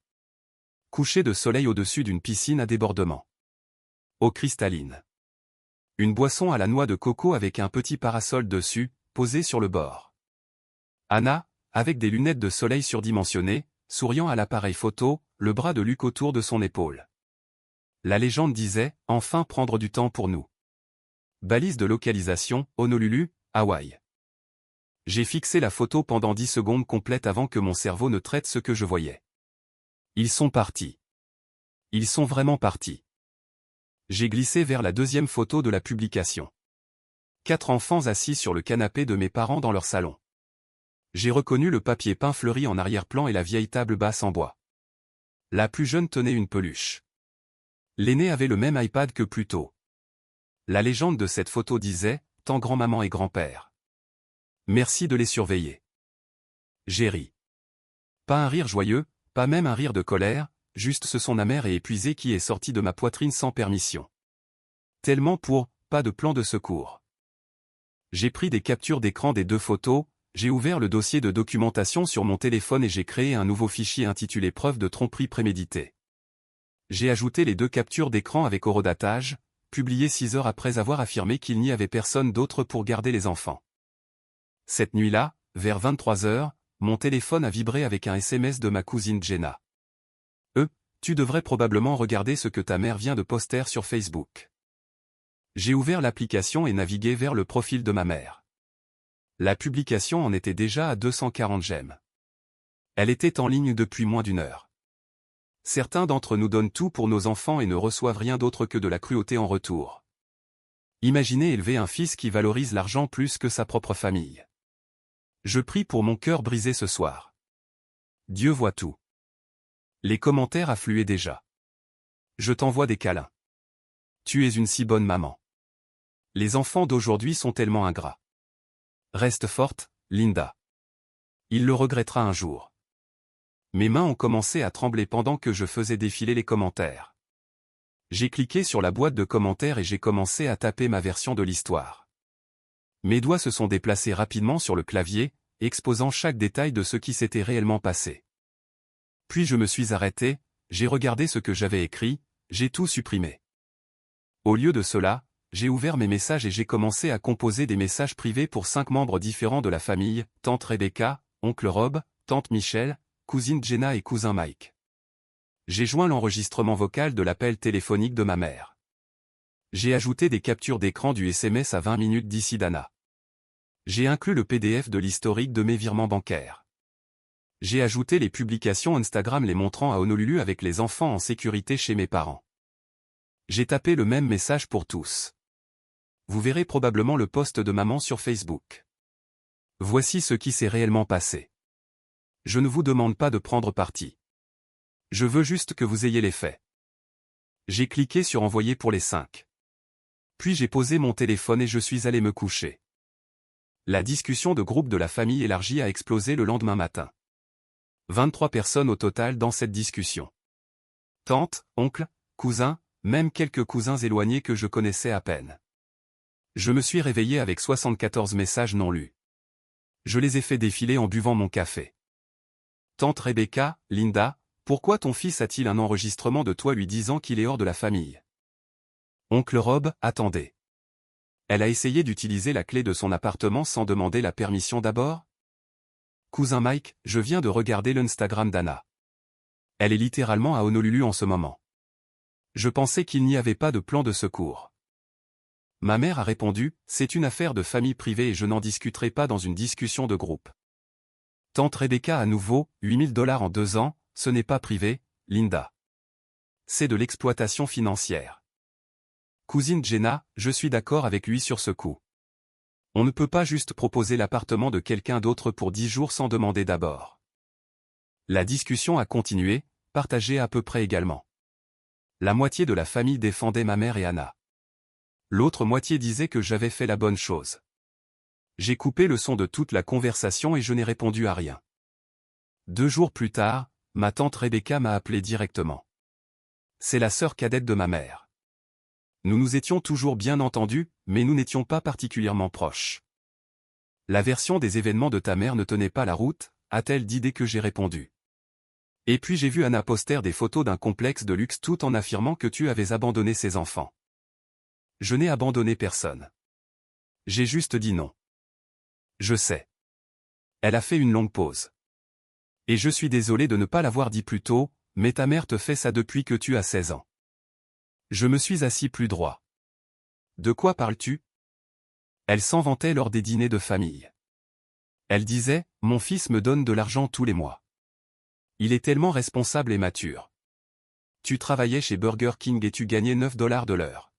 Coucher de soleil au-dessus d'une piscine à débordement. Eau cristalline. Une boisson à la noix de coco avec un petit parasol dessus, posé sur le bord. Anna, avec des lunettes de soleil surdimensionnées, souriant à l'appareil photo, le bras de Luc autour de son épaule. La légende disait, enfin prendre du temps pour nous. Balise de localisation, Honolulu, Hawaï. J'ai fixé la photo pendant 10 secondes complètes avant que mon cerveau ne traite ce que je voyais. Ils sont partis. Ils sont vraiment partis. J'ai glissé vers la deuxième photo de la publication. 4 enfants assis sur le canapé de mes parents dans leur salon. J'ai reconnu le papier peint fleuri en arrière-plan et la vieille table basse en bois. La plus jeune tenait une peluche. L'aîné avait le même iPad que plus tôt. La légende de cette photo disait, tant grand-maman et grand-père. Merci de les surveiller. J'ai ri. Pas un rire joyeux, pas même un rire de colère, juste ce son amer et épuisé qui est sorti de ma poitrine sans permission. Tellement pour, pas de plan de secours. J'ai pris des captures d'écran des 2 photos, j'ai ouvert le dossier de documentation sur mon téléphone et j'ai créé un nouveau fichier intitulé Preuve de tromperie préméditée. J'ai ajouté les 2 captures d'écran avec horodatage, publiées 6 heures après avoir affirmé qu'il n'y avait personne d'autre pour garder les enfants. Cette nuit-là, vers 23 heures, mon téléphone a vibré avec un SMS de ma cousine Jenna. Tu devrais probablement regarder ce que ta mère vient de poster sur Facebook. J'ai ouvert l'application et navigué vers le profil de ma mère. La publication en était déjà à 240 j'aime. Elle était en ligne depuis moins d'1 heure. Certains d'entre nous donnent tout pour nos enfants et ne reçoivent rien d'autre que de la cruauté en retour. Imaginez élever un fils qui valorise l'argent plus que sa propre famille. Je prie pour mon cœur brisé ce soir. Dieu voit tout. Les commentaires affluaient déjà. Je t'envoie des câlins. Tu es une si bonne maman. Les enfants d'aujourd'hui sont tellement ingrats. Reste forte, Linda. Il le regrettera un jour. Mes mains ont commencé à trembler pendant que je faisais défiler les commentaires. J'ai cliqué sur la boîte de commentaires et j'ai commencé à taper ma version de l'histoire. Mes doigts se sont déplacés rapidement sur le clavier, exposant chaque détail de ce qui s'était réellement passé. Puis je me suis arrêté, j'ai regardé ce que j'avais écrit, j'ai tout supprimé. Au lieu de cela, j'ai ouvert mes messages et j'ai commencé à composer des messages privés pour 5 membres différents de la famille, tante Rebecca, oncle Rob, tante Michelle, cousine Jenna et cousin Mike. J'ai joint l'enregistrement vocal de l'appel téléphonique de ma mère. J'ai ajouté des captures d'écran du SMS à 20 minutes d'ici d'Anna. J'ai inclus le PDF de l'historique de mes virements bancaires. J'ai ajouté les publications Instagram les montrant à Honolulu avec les enfants en sécurité chez mes parents. J'ai tapé le même message pour tous. Vous verrez probablement le post de maman sur Facebook. Voici ce qui s'est réellement passé. Je ne vous demande pas de prendre parti. Je veux juste que vous ayez les faits. J'ai cliqué sur envoyer pour les 5. Puis j'ai posé mon téléphone et je suis allé me coucher. La discussion de groupe de la famille élargie a explosé le lendemain matin. 23 personnes au total dans cette discussion. Tante, oncle, cousins, même quelques cousins éloignés que je connaissais à peine. Je me suis réveillé avec 74 messages non lus. Je les ai fait défiler en buvant mon café. Tante Rebecca, Linda, pourquoi ton fils a-t-il un enregistrement de toi lui disant qu'il est hors de la famille? Oncle Rob, attendez. Elle a essayé d'utiliser la clé de son appartement sans demander la permission d'abord? Cousin Mike, je viens de regarder l'Instagram d'Anna. Elle est littéralement à Honolulu en ce moment. Je pensais qu'il n'y avait pas de plan de secours. Ma mère a répondu, c'est une affaire de famille privée et je n'en discuterai pas dans une discussion de groupe. Tante Rebecca à nouveau, $8 000 en 2 ans, ce n'est pas privé, Linda. C'est de l'exploitation financière. Cousine Jenna, je suis d'accord avec lui sur ce coup. On ne peut pas juste proposer l'appartement de quelqu'un d'autre pour 10 jours sans demander d'abord. La discussion a continué, partagée à peu près également. La moitié de la famille défendait ma mère et Anna. L'autre moitié disait que j'avais fait la bonne chose. J'ai coupé le son de toute la conversation et je n'ai répondu à rien. 2 jours plus tard, ma tante Rebecca m'a appelé directement. C'est la sœur cadette de ma mère. Nous nous étions toujours bien entendus, mais nous n'étions pas particulièrement proches. La version des événements de ta mère ne tenait pas la route, a-t-elle dit dès que j'ai répondu. Et puis j'ai vu Anna poster des photos d'un complexe de luxe tout en affirmant que tu avais abandonné ses enfants. Je n'ai abandonné personne. J'ai juste dit non. Je sais. Elle a fait une longue pause. Et je suis désolé de ne pas l'avoir dit plus tôt, mais ta mère te fait ça depuis que tu as 16 ans. Je me suis assis plus droit. De quoi parles-tu? Elle s'en vantait lors des dîners de famille. Elle disait, mon fils me donne de l'argent tous les mois. Il est tellement responsable et mature. Tu travaillais chez Burger King et tu gagnais $9 de l'heure.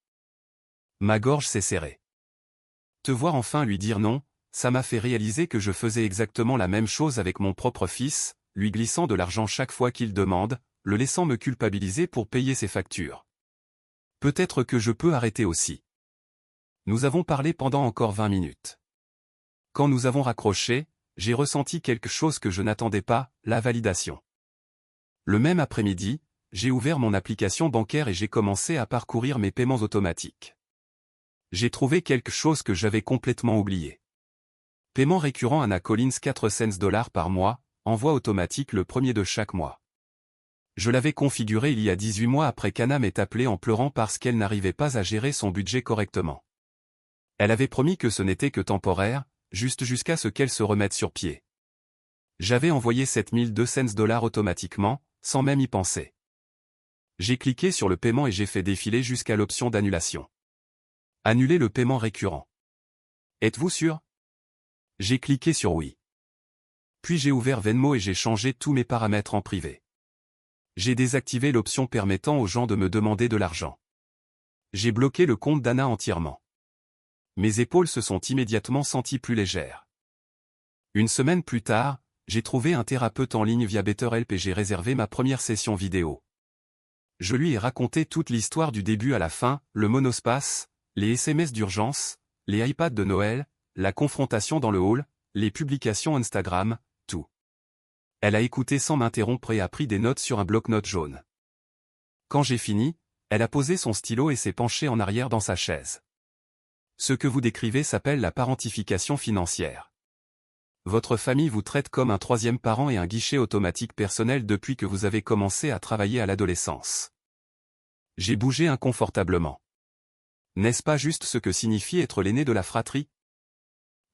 Ma gorge s'est serrée. Te voir enfin lui dire non, ça m'a fait réaliser que je faisais exactement la même chose avec mon propre fils, lui glissant de l'argent chaque fois qu'il demande, le laissant me culpabiliser pour payer ses factures. Peut-être que je peux arrêter aussi. Nous avons parlé pendant encore 20 minutes. Quand nous avons raccroché, j'ai ressenti quelque chose que je n'attendais pas, la validation. Le même après-midi, j'ai ouvert mon application bancaire et j'ai commencé à parcourir mes paiements automatiques. J'ai trouvé quelque chose que j'avais complètement oublié. Paiement récurrent Anna Collins 4 cents par mois, envoi automatique le premier de chaque mois. Je l'avais configuré il y a 18 mois après qu'Anna m'ait appelé en pleurant parce qu'elle n'arrivait pas à gérer son budget correctement. Elle avait promis que ce n'était que temporaire, juste jusqu'à ce qu'elle se remette sur pied. J'avais envoyé $7,200 automatiquement, sans même y penser. J'ai cliqué sur le paiement et j'ai fait défiler jusqu'à l'option d'annulation. Annuler le paiement récurrent. Êtes-vous sûr? J'ai cliqué sur oui. Puis j'ai ouvert Venmo et j'ai changé tous mes paramètres en privé. J'ai désactivé l'option permettant aux gens de me demander de l'argent. J'ai bloqué le compte d'Anna entièrement. Mes épaules se sont immédiatement senties plus légères. Une semaine plus tard, j'ai trouvé un thérapeute en ligne via BetterHelp et j'ai réservé ma première session vidéo. Je lui ai raconté toute l'histoire du début à la fin, le monospace, les SMS d'urgence, les iPads de Noël, la confrontation dans le hall, les publications Instagram, tout. Elle a écouté sans m'interrompre et a pris des notes sur un bloc-notes jaune. Quand j'ai fini, elle a posé son stylo et s'est penchée en arrière dans sa chaise. Ce que vous décrivez s'appelle la parentification financière. Votre famille vous traite comme un troisième parent et un guichet automatique personnel depuis que vous avez commencé à travailler à l'adolescence. J'ai bougé inconfortablement. N'est-ce pas juste ce que signifie être l'aîné de la fratrie?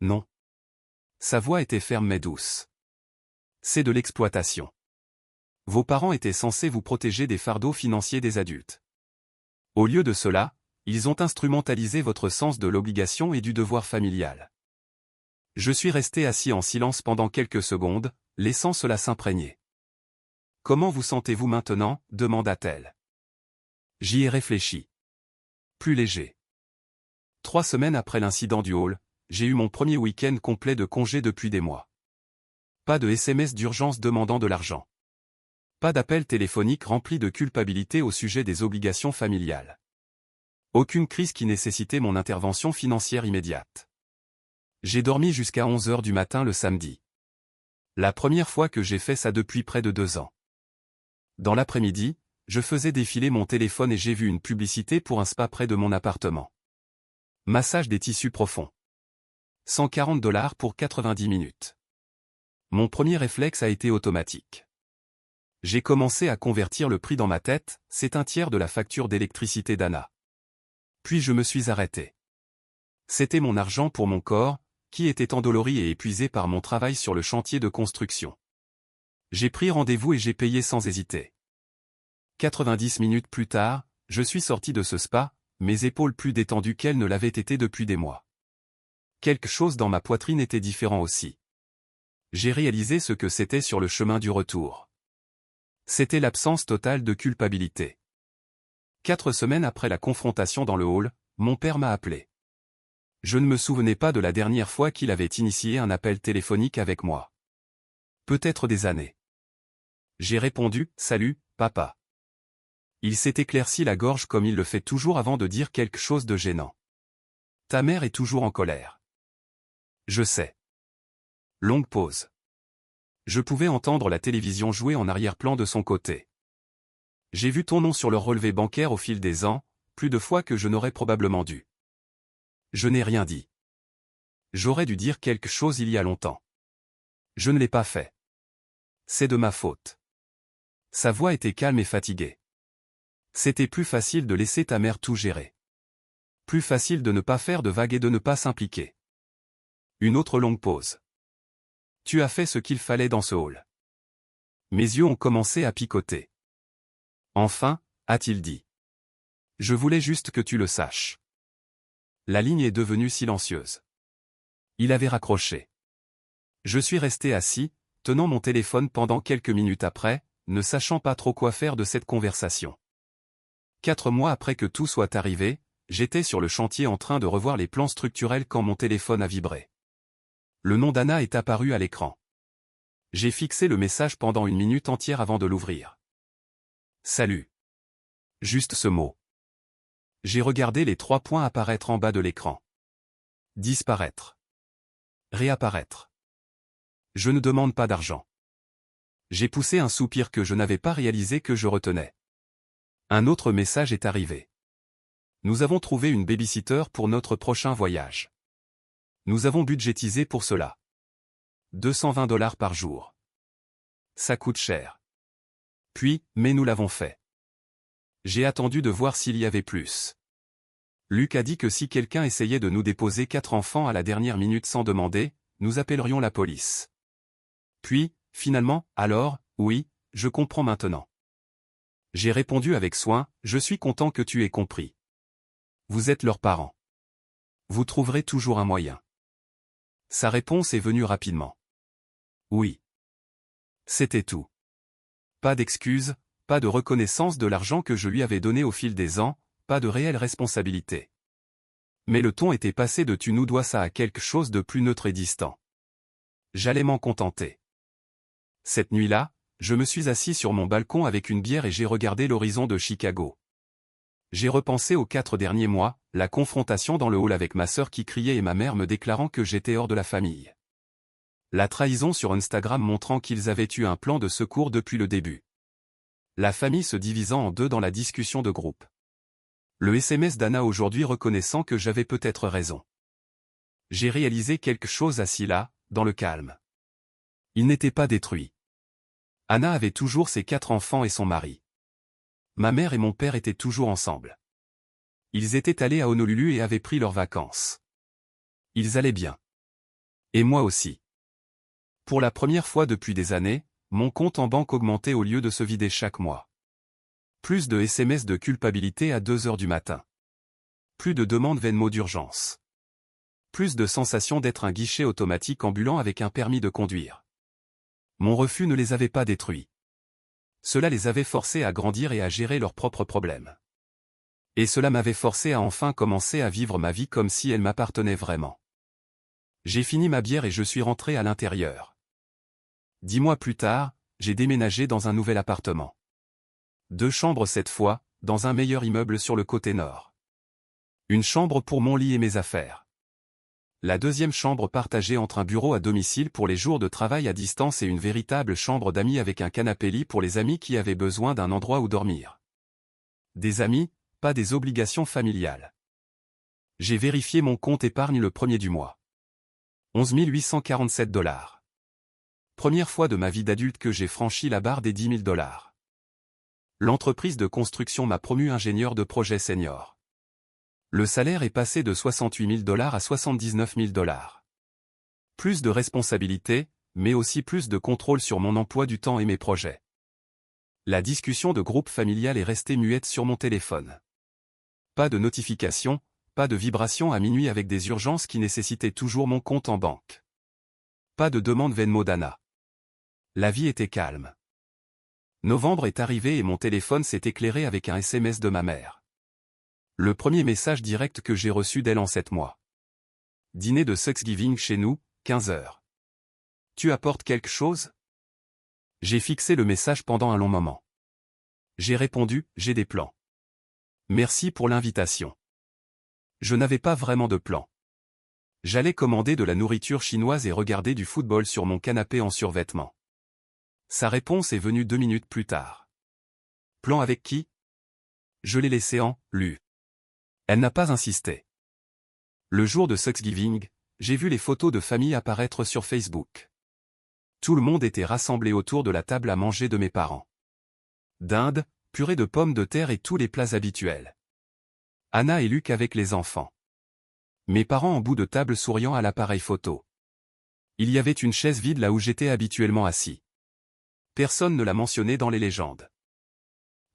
Non. Sa voix était ferme mais douce. C'est de l'exploitation. Vos parents étaient censés vous protéger des fardeaux financiers des adultes. Au lieu de cela, ils ont instrumentalisé votre sens de l'obligation et du devoir familial. Je suis resté assis en silence pendant quelques secondes, laissant cela s'imprégner. Comment vous sentez-vous maintenant? Demanda-t-elle. J'y ai réfléchi. Plus léger. 3 semaines après l'incident du hall, j'ai eu mon premier week-end complet de congé depuis des mois. Pas de SMS d'urgence demandant de l'argent. Pas d'appel téléphonique rempli de culpabilité au sujet des obligations familiales. Aucune crise qui nécessitait mon intervention financière immédiate. J'ai dormi jusqu'à 11 h du matin le samedi. La première fois que j'ai fait ça depuis près de 2 ans. Dans l'après-midi, je faisais défiler mon téléphone et j'ai vu une publicité pour un spa près de mon appartement. Massage des tissus profonds. 140 $ pour 90 minutes. Mon premier réflexe a été automatique. J'ai commencé à convertir le prix dans ma tête, c'est un tiers de la facture d'électricité d'Anna. Puis je me suis arrêté. C'était mon argent pour mon corps, qui était endolori et épuisé par mon travail sur le chantier de construction. J'ai pris rendez-vous et j'ai payé sans hésiter. 90 minutes plus tard, je suis sorti de ce spa, mes épaules plus détendues qu'elles ne l'avaient été depuis des mois. Quelque chose dans ma poitrine était différent aussi. J'ai réalisé ce que c'était sur le chemin du retour. C'était l'absence totale de culpabilité. 4 semaines après la confrontation dans le hall, mon père m'a appelé. Je ne me souvenais pas de la dernière fois qu'il avait initié un appel téléphonique avec moi. Peut-être des années. J'ai répondu « Salut, papa ». Il s'est éclairci la gorge comme il le fait toujours avant de dire quelque chose de gênant. « Ta mère est toujours en colère. » Je sais. Longue pause. Je pouvais entendre la télévision jouer en arrière-plan de son côté. J'ai vu ton nom sur leur relevé bancaire au fil des ans, plus de fois que je n'aurais probablement dû. Je n'ai rien dit. J'aurais dû dire quelque chose il y a longtemps. Je ne l'ai pas fait. C'est de ma faute. Sa voix était calme et fatiguée. C'était plus facile de laisser ta mère tout gérer. Plus facile de ne pas faire de vagues et de ne pas s'impliquer. Une autre longue pause. Tu as fait ce qu'il fallait dans ce hall. Mes yeux ont commencé à picoter. Enfin, a-t-il dit. Je voulais juste que tu le saches. La ligne est devenue silencieuse. Il avait raccroché. Je suis resté assis, tenant mon téléphone pendant quelques minutes après, ne sachant pas trop quoi faire de cette conversation. 4 mois après que tout soit arrivé, j'étais sur le chantier en train de revoir les plans structurels quand mon téléphone a vibré. Le nom d'Anna est apparu à l'écran. J'ai fixé le message pendant 1 minute entière avant de l'ouvrir. Salut. Juste ce mot. J'ai regardé les 3 points apparaître en bas de l'écran. Disparaître. Réapparaître. Je ne demande pas d'argent. J'ai poussé un soupir que je n'avais pas réalisé que je retenais. Un autre message est arrivé. Nous avons trouvé une babysitter pour notre prochain voyage. Nous avons budgétisé pour cela. 220 $ par jour. Ça coûte cher. Puis, mais nous l'avons fait. J'ai attendu de voir s'il y avait plus. Luc a dit que si quelqu'un essayait de nous déposer 4 enfants à la dernière minute sans demander, nous appellerions la police. Puis, finalement, alors, oui, je comprends maintenant. J'ai répondu avec soin, je suis content que tu aies compris. Vous êtes leurs parents. Vous trouverez toujours un moyen. Sa réponse est venue rapidement. Oui. C'était tout. Pas d'excuses, pas de reconnaissance de l'argent que je lui avais donné au fil des ans, pas de réelle responsabilité. Mais le ton était passé de tu nous dois ça à quelque chose de plus neutre et distant. J'allais m'en contenter. Cette nuit-là, je me suis assis sur mon balcon avec une bière et j'ai regardé l'horizon de Chicago. J'ai repensé aux 4 derniers mois, la confrontation dans le hall avec ma sœur qui criait et ma mère me déclarant que j'étais hors de la famille. La trahison sur Instagram montrant qu'ils avaient eu un plan de secours depuis le début. La famille se divisant en 2 dans la discussion de groupe. Le SMS d'Anna aujourd'hui reconnaissant que j'avais peut-être raison. J'ai réalisé quelque chose assis là, dans le calme. Il n'était pas détruit. Anna avait toujours ses 4 enfants et son mari. Ma mère et mon père étaient toujours ensemble. Ils étaient allés à Honolulu et avaient pris leurs vacances. Ils allaient bien. Et moi aussi. Pour la première fois depuis des années, mon compte en banque augmentait au lieu de se vider chaque mois. Plus de SMS de culpabilité à 2 h du matin. Plus de demandes Venmo d'urgence. Plus de sensation d'être un guichet automatique ambulant avec un permis de conduire. Mon refus ne les avait pas détruits. Cela les avait forcés à grandir et à gérer leurs propres problèmes. Et cela m'avait forcé à enfin commencer à vivre ma vie comme si elle m'appartenait vraiment. J'ai fini ma bière et je suis rentré à l'intérieur. 10 mois plus tard, j'ai déménagé dans un nouvel appartement. 2 chambres cette fois, dans un meilleur immeuble sur le côté nord. Une chambre pour mon lit et mes affaires. La deuxième chambre partagée entre un bureau à domicile pour les jours de travail à distance et une véritable chambre d'amis avec un canapé-lit pour les amis qui avaient besoin d'un endroit où dormir. Des amis, pas des obligations familiales. J'ai vérifié mon compte épargne le premier du mois. 11 847 $. Première fois de ma vie d'adulte que j'ai franchi la barre des 10 000 $. L'entreprise de construction m'a promu ingénieur de projet senior. Le salaire est passé de 68 000 $ à 79 000 $. Plus de responsabilités, mais aussi plus de contrôle sur mon emploi du temps et mes projets. La discussion de groupe familial est restée muette sur mon téléphone. Pas de notification, pas de vibration à minuit avec des urgences qui nécessitaient toujours mon compte en banque. Pas de demande Venmo d'Anna. La vie était calme. Novembre est arrivé et mon téléphone s'est éclairé avec un SMS de ma mère. Le premier message direct que j'ai reçu d'elle en 7 mois. Dîner de Thanksgiving chez nous, 15 h. Tu apportes quelque chose? J'ai fixé le message pendant un long moment. J'ai répondu, j'ai des plans. Merci pour l'invitation. Je n'avais pas vraiment de plan. J'allais commander de la nourriture chinoise et regarder du football sur mon canapé en survêtement. Sa réponse est venue 2 minutes plus tard. Plan avec qui? Je l'ai laissé en « lu ». Elle n'a pas insisté. Le jour de Thanksgiving, j'ai vu les photos de famille apparaître sur Facebook. Tout le monde était rassemblé autour de la table à manger de mes parents. Dinde, purée de pommes de terre et tous les plats habituels. Anna et Luc avec les enfants. Mes parents en bout de table souriant à l'appareil photo. Il y avait une chaise vide là où j'étais habituellement assis. Personne ne l'a mentionné dans les légendes.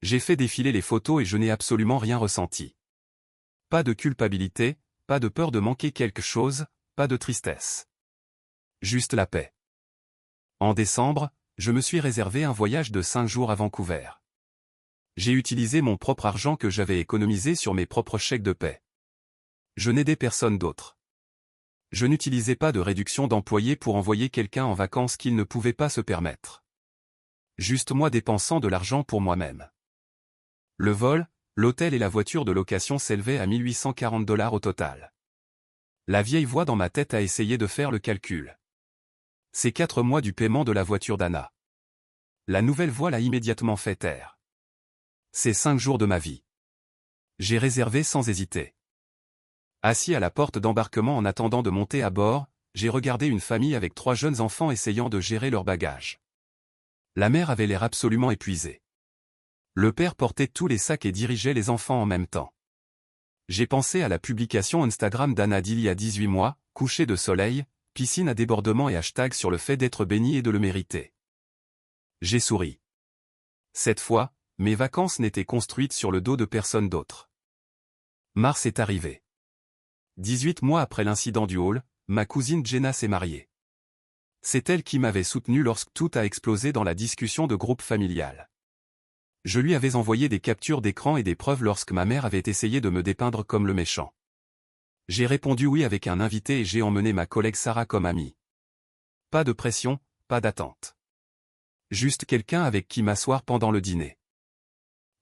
J'ai fait défiler les photos et je n'ai absolument rien ressenti. Pas de culpabilité, pas de peur de manquer quelque chose, pas de tristesse. Juste la paix. En décembre, je me suis réservé un voyage de 5 jours à Vancouver. J'ai utilisé mon propre argent que j'avais économisé sur mes propres chèques de paie. Je n'aidais personne d'autre. Je n'utilisais pas de réduction d'employés pour envoyer quelqu'un en vacances qu'il ne pouvait pas se permettre. Juste moi dépensant de l'argent pour moi-même. Le vol, l'hôtel et la voiture de location s'élevaient à 1 840 $ au total. La vieille voix dans ma tête a essayé de faire le calcul. C'est 4 mois du paiement de la voiture d'Anna. La nouvelle voix l'a immédiatement fait taire. C'est 5 jours de ma vie. J'ai réservé sans hésiter. Assis à la porte d'embarquement en attendant de monter à bord, j'ai regardé une famille avec 3 jeunes enfants essayant de gérer leurs bagages. La mère avait l'air absolument épuisée. Le père portait tous les sacs et dirigeait les enfants en même temps. J'ai pensé à la publication Instagram d'Anna d'il y a 18 mois, coucher de soleil, piscine à débordement et hashtag sur le fait d'être béni et de le mériter. J'ai souri. Cette fois, mes vacances n'étaient construites sur le dos de personne d'autre. Mars est arrivé. 18 mois après l'incident du hall, ma cousine Jenna s'est mariée. C'est elle qui m'avait soutenu lorsque tout a explosé dans la discussion de groupe familial. Je lui avais envoyé des captures d'écran et des preuves lorsque ma mère avait essayé de me dépeindre comme le méchant. J'ai répondu oui avec un invité et j'ai emmené ma collègue Sarah comme amie. Pas de pression, pas d'attente. Juste quelqu'un avec qui m'asseoir pendant le dîner.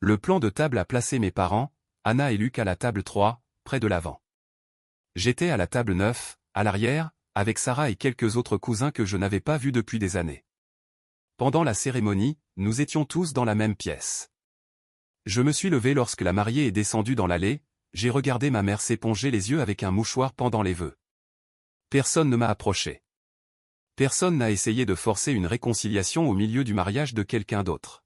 Le plan de table a placé mes parents, Anna et Luc à la table 3, près de l'avant. J'étais à la table 9, à l'arrière, avec Sarah et quelques autres cousins que je n'avais pas vus depuis des années. Pendant la cérémonie, nous étions tous dans la même pièce. Je me suis levé lorsque la mariée est descendue dans l'allée, j'ai regardé ma mère s'éponger les yeux avec un mouchoir pendant les vœux. Personne ne m'a approché. Personne n'a essayé de forcer une réconciliation au milieu du mariage de quelqu'un d'autre.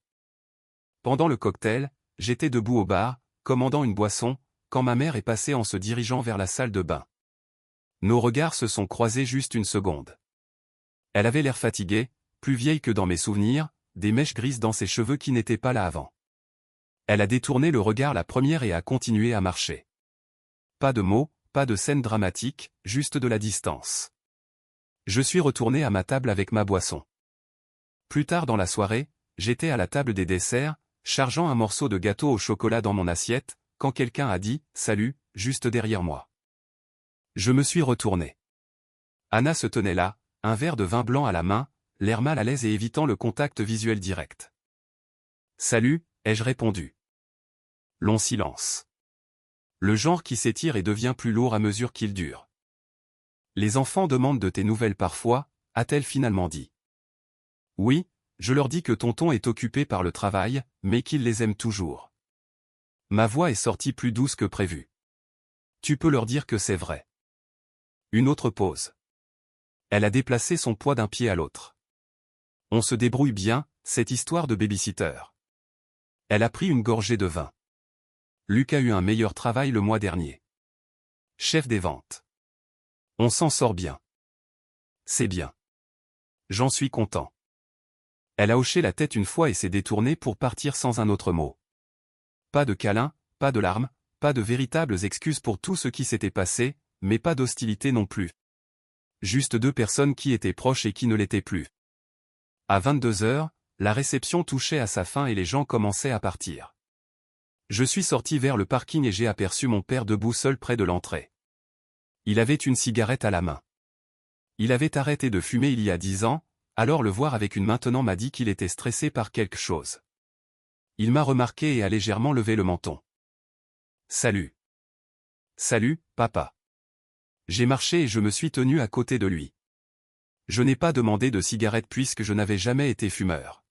Pendant le cocktail, j'étais debout au bar, commandant une boisson, quand ma mère est passée en se dirigeant vers la salle de bain. Nos regards se sont croisés juste une seconde. Elle avait l'air fatiguée, plus vieille que dans mes souvenirs, des mèches grises dans ses cheveux qui n'étaient pas là avant. Elle a détourné le regard la première et a continué à marcher. Pas de mots, pas de scène dramatique, juste de la distance. Je suis retourné à ma table avec ma boisson. Plus tard dans la soirée, j'étais à la table des desserts, chargeant un morceau de gâteau au chocolat dans mon assiette, quand quelqu'un a dit « Salut » juste derrière moi. Je me suis retourné. Anna se tenait là, un verre de vin blanc à la main, l'air mal à l'aise et évitant le contact visuel direct. « Salut » ai-je répondu. Long silence. Le genre qui s'étire et devient plus lourd à mesure qu'il dure. « Les enfants demandent de tes nouvelles parfois » a-t-elle finalement dit. « Oui, je leur dis que tonton est occupé par le travail, mais qu'il les aime toujours. » Ma voix est sortie plus douce que prévu. « Tu peux leur dire que c'est vrai. » Une autre pause. Elle a déplacé son poids d'un pied à l'autre. « On se débrouille bien, cette histoire de babysitter. » Elle a pris une gorgée de vin. Luc a eu un meilleur travail le mois dernier. Chef des ventes. On s'en sort bien. C'est bien. J'en suis content. Elle a hoché la tête une fois et s'est détournée pour partir sans un autre mot. Pas de câlin, pas de larmes, pas de véritables excuses pour tout ce qui s'était passé, mais pas d'hostilité non plus. Juste deux personnes qui étaient proches et qui ne l'étaient plus. À 22h, la réception touchait à sa fin et les gens commençaient à partir. Je suis sorti vers le parking et j'ai aperçu mon père debout seul près de l'entrée. Il avait une cigarette à la main. Il avait arrêté de fumer il y a 10 ans, alors le voir avec une maintenant m'a dit qu'il était stressé par quelque chose. Il m'a remarqué et a légèrement levé le menton. « Salut. »« Salut, papa. » J'ai marché et je me suis tenu à côté de lui. Je n'ai pas demandé de cigarette puisque je n'avais jamais été fumeur.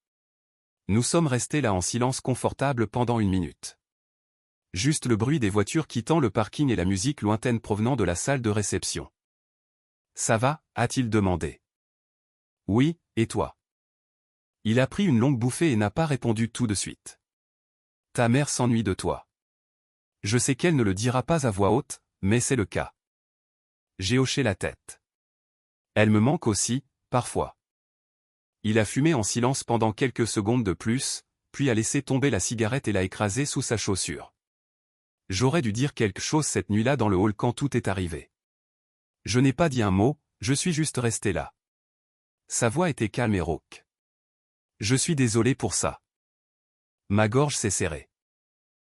Nous sommes restés là en silence confortable pendant 1 minute. Juste le bruit des voitures quittant le parking et la musique lointaine provenant de la salle de réception. « Ça va » a-t-il demandé. « Oui, et toi ?» Il a pris une longue bouffée et n'a pas répondu tout de suite. « Ta mère s'ennuie de toi. » Je sais qu'elle ne le dira pas à voix haute, mais c'est le cas. J'ai hoché la tête. Elle me manque aussi, parfois. Il a fumé en silence pendant quelques secondes de plus, puis a laissé tomber la cigarette et l'a écrasée sous sa chaussure. J'aurais dû dire quelque chose cette nuit-là dans le hall quand tout est arrivé. Je n'ai pas dit un mot, je suis juste resté là. Sa voix était calme et rauque. Je suis désolé pour ça. Ma gorge s'est serrée.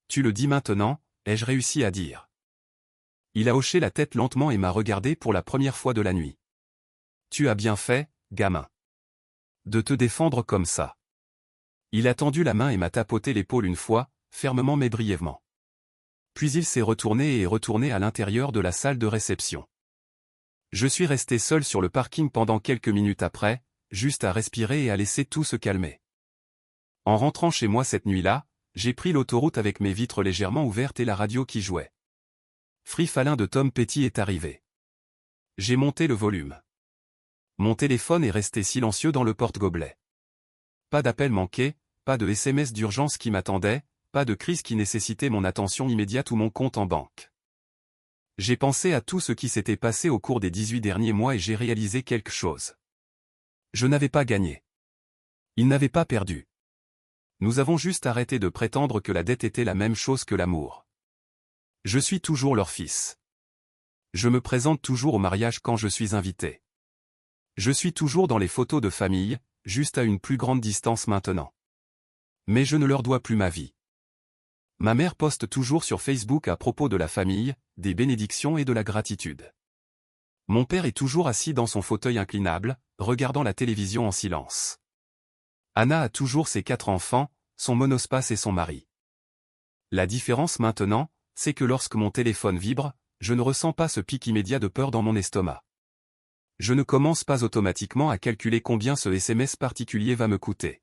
Tu le dis maintenant, ai-je réussi à dire. Il a hoché la tête lentement et m'a regardé pour la première fois de la nuit. Tu as bien fait, gamin. De te défendre comme ça. Il a tendu la main et m'a tapoté l'épaule une fois, fermement mais brièvement. Puis il s'est retourné et est retourné à l'intérieur de la salle de réception. Je suis resté seul sur le parking pendant quelques minutes après, juste à respirer et à laisser tout se calmer. En rentrant chez moi cette nuit-là, j'ai pris l'autoroute avec mes vitres légèrement ouvertes et la radio qui jouait. Free Fallin de Tom Petty est arrivé. J'ai monté le volume. Mon téléphone est resté silencieux dans le porte-gobelet. Pas d'appel manqué, pas de SMS d'urgence qui m'attendait, pas de crise qui nécessitait mon attention immédiate ou mon compte en banque. J'ai pensé à tout ce qui s'était passé au cours des 18 derniers mois et j'ai réalisé quelque chose. Je n'avais pas gagné. Il n'avait pas perdu. Nous avons juste arrêté de prétendre que la dette était la même chose que l'amour. Je suis toujours leur fils. Je me présente toujours au mariage quand je suis invité. Je suis toujours dans les photos de famille, juste à une plus grande distance maintenant. Mais je ne leur dois plus ma vie. Ma mère poste toujours sur Facebook à propos de la famille, des bénédictions et de la gratitude. Mon père est toujours assis dans son fauteuil inclinable, regardant la télévision en silence. Anna a toujours ses 4 enfants, son monospace et son mari. La différence maintenant, c'est que lorsque mon téléphone vibre, je ne ressens pas ce pic immédiat de peur dans mon estomac. Je ne commence pas automatiquement à calculer combien ce SMS particulier va me coûter.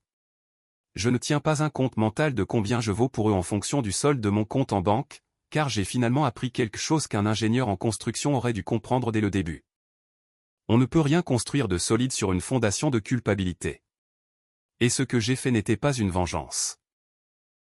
Je ne tiens pas un compte mental de combien je vaux pour eux en fonction du solde de mon compte en banque, car j'ai finalement appris quelque chose qu'un ingénieur en construction aurait dû comprendre dès le début. On ne peut rien construire de solide sur une fondation de culpabilité. Et ce que j'ai fait n'était pas une vengeance.